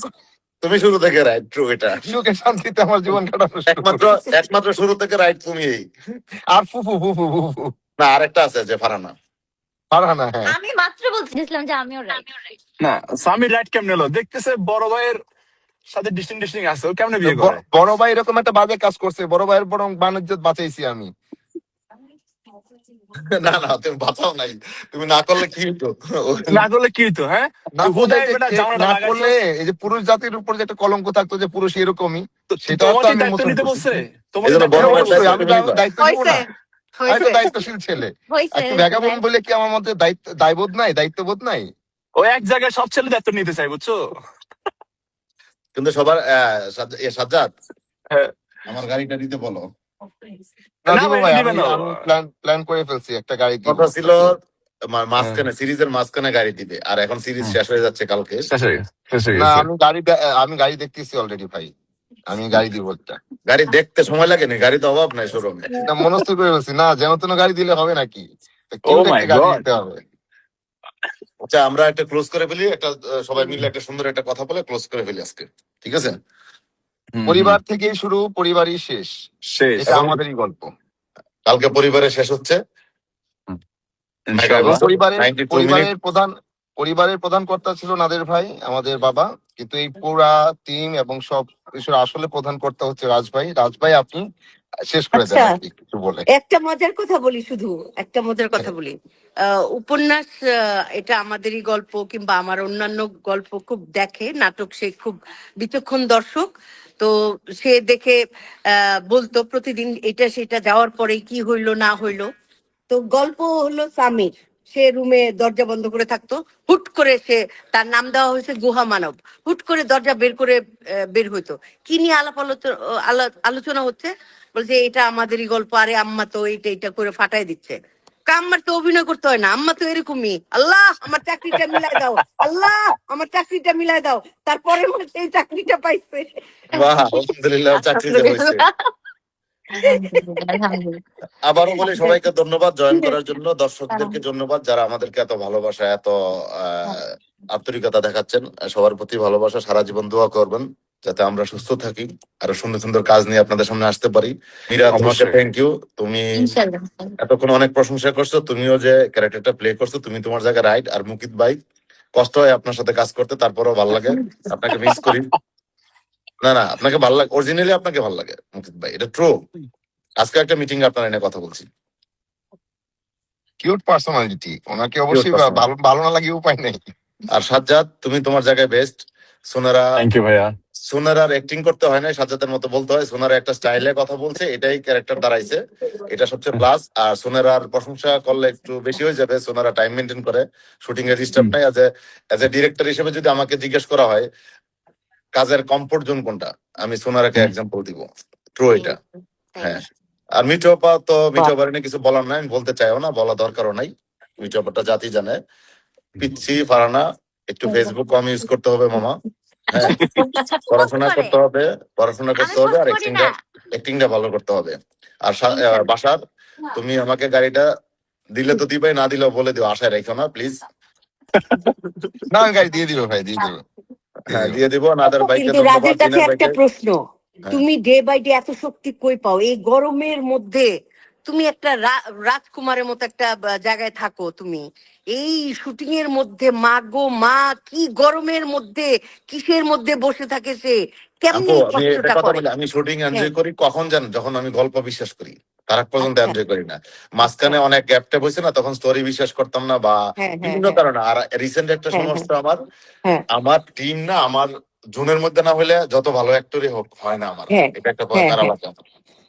তুমি শুরু থেকে রাইট, ট্রু এটা। সুখে শান্তিতে আমার জীবন কাটানো শুরু একমাত্র করেছি। একমাত্র শুরু থেকে রাইট তুমি। আর ফুফু ফুফু ফুফু না, আরেকটা আছে যে ফারানা। ফারহানা, হ্যাঁ। আমি মাত্র বলছিলাম যে আমিও রাইট। না সামি রাইট কেমনে হলো? দেখতেছে বড় ভাইয়ের সাথে ডিস্টিং আছে, ও কেমনে বিয়ে করে? বড় ভাই এরকম একটা বাজে কাজ করছে, বড় ভাইয়ের বরং বাণিজ্য বাঁচাইছি আমি। না না, তুমি বাঁচাও নাই, তুমি না করলে কি হতো? না করলে কি হইতো? হ্যাঁ, না তুই করলে হুদায় বেটা জামাটা না লাগাইছস। করলে এই যে পুরুষ জাতির উপর যে একটা কলঙ্ক থাকতো যে পুরুষ এরকমই, সেটা তো তোমাকে আমি দায়িত্ব মোচন নিতে করছি। বলছে, তোমাকে এজন্য দায়িত্ব বড় নিতে ভাই বলছে। অবশ্যই আমি দায়িত্ব নিব হয়েছে না। আমি তো হয়েছে দায়িত্বশীল ছেলে। হয়েছে একটু ভ্যাগাবন্ড বলে কি আমার মধ্যে দায়বোধ নাই, দায়িত্ববোধ নাই? ও এক জায়গায় সব ছেলে দায়িত্ব নিতে চাই, বুঝছো? কিন্তু সবার সাজ্জাদ, হ্যাঁ। আমার গাড়িটা দিতে বলো। না না দিব ভাই, ভাই, দিবে আমি না। আমি প্ল্যান করে ফেলছি একটা গাড়ি দিব। কথা ছিল মাঝখানে, সিরিজের মাঝখানে গাড়ি দিবে, আর এখন সিরিজ শেষ হয়ে যাচ্ছে কালকে। শেষ হয়ে গেছে, শেষ হয়ে না গেছে। আমি গাড়ি দেখতেছি অলরেডি ভাই, আমি গাড়ি দিব একটা। গাড়ি দেখতে সময় লাগেনি, গাড়ি তো অভাব নাই শোরুমে। না মনস্থ করে ফেলছি, না যেন তেন গাড়ি দিলে হবে নাকি, ও কিউট মাই একটা গাড়ি গড। দিতে হবে। আচ্ছা, আমরা একটা ক্লোজ করে ফেলি, একটা সবাই মিলে একটা সুন্দর একটা কথা বলে ক্লোজ করে ফেলি আজকে, ঠিক আছে? পরিবার থেকেই শুরু, পরিবারই শেষ, শেষ। এটা আমাদেরই গল্প। কালকে পরিবারে শেষ হচ্ছে। ইনশাআল্লাহ। পরিবারের প্রধান কর্তা ছিল নাদের ভাই, আমাদের বাবা, কিন্তু এই পুরা টিম এবং সব কিছুর আসলে প্রধান কর্তা হচ্ছে রাজ ভাই। আপনি শেষ করে দেন আচ্ছা, আর কি কিছু বলে। একটা মজার কথা বলি, শুধু একটা মজার কথা বলি। উপন্যাস এটা আমাদেরই গল্প কিংবা আমার অন্যান্য গল্প খুব দেখে, নাটক সে খুব বিচক্ষণ দর্শক। তো সে দেখে বলতো প্রতিদিন এটা সেটা, যাওয়ার পরে কি হইলো না হইলো। তো গল্প হলো সামির, সে রুমে দরজা বন্ধ করে থাকতো, হুট করে সে, তার নাম দেওয়া হয়েছে গুহা মানব, হুট করে দরজা বের করে বের হইতো। কি নিয়ে আলোচনা হচ্ছে, বলছে এটা আমাদেরই গল্প, আরে আম্মা তো এটা করে ফাটাই দিচ্ছে। আম্মার তো অভিনয় করতে হয় না, আম্মা তো এরকমই, আল্লাহ আমার চাকরিটা মিলাই দাও, আল্লাহ আমার চাকরিটা মিলাই দাও। তারপরে এই চাকরিটা পাইছে। বাহ, আলহামদুলিল্লাহ, চাকরিতে হয়েছে। আবারও বলি সবাইকে ধন্যবাদ জয়েন করার জন্য, দর্শকদেরকে ধন্যবাদ যারা আমাদেরকে এত ভালোবাসা, এত আন্তরিকতা দেখাচ্ছেন। সবার প্রতি ভালোবাসা, সারা জীবন দোয়া করবেন যাতে আমরা সুস্থ থাকি, আরো সুন্দর সুন্দর কাজ নিয়ে আপনাদের সামনে আসতে পারি। মীরা, তোমাকে থ্যাংক ইউ, তুমি এতক্ষণ অনেক প্রশংসা করছো, তুমিও যে ক্যারেক্টারটা প্লে করছো তুমি তোমার জায়গায় রাইট। আর মুকিত ভাই, কষ্ট হয় আপনার সাথে কাজ করতে, তারপরেও ভালো লাগে, আপনাকে মিস করি। না আপনাকে ভালো লাগে, অরিজিনালি আপনাকে ভালো লাগে মুকিত ভাই, এটা ট্রু। আজকে একটা মিটিং আপনার এনে কথা বলছি। কিউট পার্সোনালিটি, ওনাকে অবশ্যই ভালো না লাগে উপায় নেই। আর সাজ্জাদ, তুমি তোমার জায়গায় বেস্ট। থ্যাংক ইউ ভাইয়া। সোনারার অ্যাক্টিং করতে হয় না, সাজ্জাদের মতো বলতে হয়। সোনারা একটা স্টাইলে কথা বলছে, এটাই ক্যারেক্টার দাঁড়াইছে, এটা সবচেয়ে প্লাস। আর সোনারার প্রশংসা করলে একটু বেশি হয়ে যাবে, সোনারা টাইম মেনটেন করে, শুটিং এর ডিস্টার্ব নাই। এজ এ ডিরেক্টর হিসেবে যদি আমাকে জিজ্ঞেস করা হয় কাজের কমফোর্ট জোন কোনটা, আমি সোনারাকে এক্সাম্পল দিব, ট্রু এটা। হ্যাঁ, আর মিঠোপা তো মিঠোপার নিয়ে কিছু বলার নাই, আমি বলতে চাইও না, বলা দরকারও নাই। মিঠোপাটা জাতি জানে। পিচ্ছি ফারানা, একটু ফেসবুক কম ইউজ করতে হবে মামা। হ্যাঁ, পড়াশোনা করতে হবে, আর অ্যাক্টিংটা ভালো করতে হবে। আর বাসার, তুমি আমাকে গাড়িটা দিলে তো দিবে, না দিলেও বলে দিও, আশায় রেখো না প্লিজ। না আমি গাড়ি দিয়ে দিব ভাই, দিয়ে দিব। হ্যাঁ, দিয়ে দিব। নাদের ভাইকে কিন্তু ধন্যবাদ, রাজের কাছে দিনের একটা ভাইকে। প্রশ্ন, তুমি ডে বাই ডে এত শক্তি কই পাও এই গরমের মধ্যে? তুমি একটা রাজকুমারের মতো একটা জায়গায় থাকো, তুমি এই শুটিং এর মধ্যে, মা গো মা, কি গরমের মধ্যে, কিসের মধ্যে বসে থাকে সে, কেমনি আপু, এই আমি একটা কষ্টটা কথা করে? বলি, আমি শুটিং এনজয় করি কখন জান, যখন আমি গল্প বিশ্বাস করি, তার আগ পর্যন্ত এনজয় করি না। মাঝখানে অনেক গ্যাপ ট্যাপ হয়েছে না, তখন স্টোরি বিশ্বাস করতাম না বা বিভিন্ন কারণে। আর রিসেন্ট একটা সমস্যা আমার টিম না, আমার জুনের মধ্যে না হলে যত ভালো অ্যাক্টরই হোক হয় না আমার, এটা একটা খারাপ লাগে।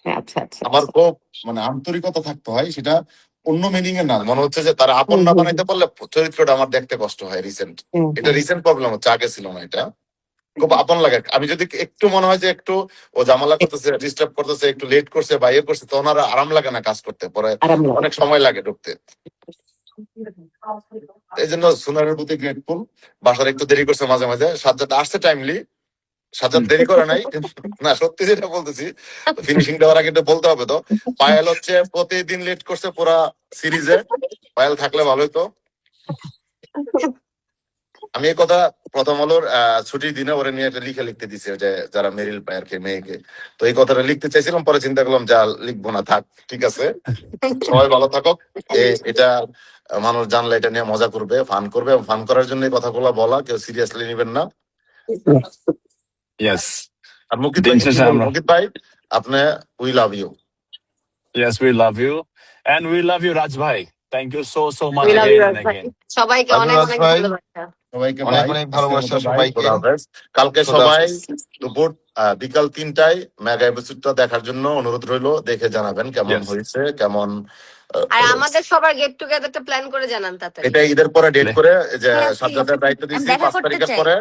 আচ্ছা আচ্ছা, আমার খুব মানে আন্তরিকতা থাকতে হয়, সেটা অন্য মিনিং এর না, মনে হচ্ছে যে তারা আপন না বানাইতে পারলে চরিত্রটা আমার দেখতে কষ্ট হয়। এটা রিসেন্ট প্রবলেম হচ্ছে, আগে ছিল না। এটা খুব আপন লাগে। আমি যদি একটু মনে হয় যে একটু ও ঝামেলা করতেছে, ডিস্টার্ব করতেছে, একটু লেট করছে বা ইয়ে করছে, তখন আর আরাম লাগে না কাজ করতে, পরে অনেক সময় লাগে ঢুকতে। এই জন্য সুনারের প্রতি গ্রেটফুল। বাসার একটু দেরি করছে মাঝে মাঝে, সাজ্জাদ আসছে টাইমলি, সাজ্জাদ দেরি করে নাই। না সত্যি যেটা বলতেছি, ফিনিশিং দেওয়ার আগে একটু বলতে হবে তো। পায়েল হচ্ছে প্রতিদিন লেট করছে পুরা সিরিজে, পায়েল থাকলে ভালোই তো। আমি এই কথা প্রথম আলোর ছুটির দিনে ওরা নিয়ে একটা লিখতে দিছে, যে যারা মেরিল পায় আর কি মেয়েকে, তো এই কথাটা লিখতে চাইছিলাম, পরে চিন্তা করলাম যা লিখবো না, থাক, ঠিক আছে। সবাই ভালো থাকুক। এটা মানুষ জানলে এটা নিয়ে মজা করবে, ফান করবে, এবং ফান করার জন্য এই কথাগুলো বলা, কেউ সিরিয়াসলি নেবেন না। ইয়েস, আর মুকিত দিন ভাই কি শেষে বলবো? আমরা মুকিত ভাই আপনি, we love you. Yes, we love you and we love you Raj ভাই। Thank you so much We love you, again Raj and ভাই। অ্যাগেন। সবাইকে Love you, অনেক রাজ অনেক ভাই। ভালোবাসা। সবাইকে অনেক bye। অনেক ভালোবাসা আজকের মতো bye, সবাইকে। খোদা হাফেজ। কালকে খোদা সবাই হাফেজ। দুপুর বিকাল 3টায় মেগা এপিসোডটা দেখার জন্য অনুরোধ রইলো। দেখে জানাবেন কেমন Yes. হয়েছে, কেমন আর আমাদের সবার গেট টুগেদারটা প্ল্যান করে জানান তাড়াতাড়ি। এটা ঈদের পরে ডেট করে, যে হ্যাঁ, সাজ্জাদের দায়িত্ব দিয়েছি, দেখা 5 করতে তারিখের চাই। পরে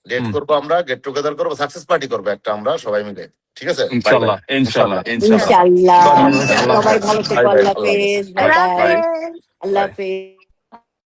ডেট হুম। করবো, আমরা গেট টুগেদার করবো, সাকসেস পার্টি করবো একটা আমরা সবাই মিলে, ঠিক আছে? Bye bye. ইনশাআল্লাহ ইনশাআল্লাহ ইনশাআল্লাহ। ইনশাআল্লাহ। আল্লাহ সবাই ভালো থেকো। বাই বাই, আল্লাহ আল্লাহ হাফেজ। হাফেজ। Bye Allah bye. হাফেজ। আল্লাহ বাই। হাফেজ।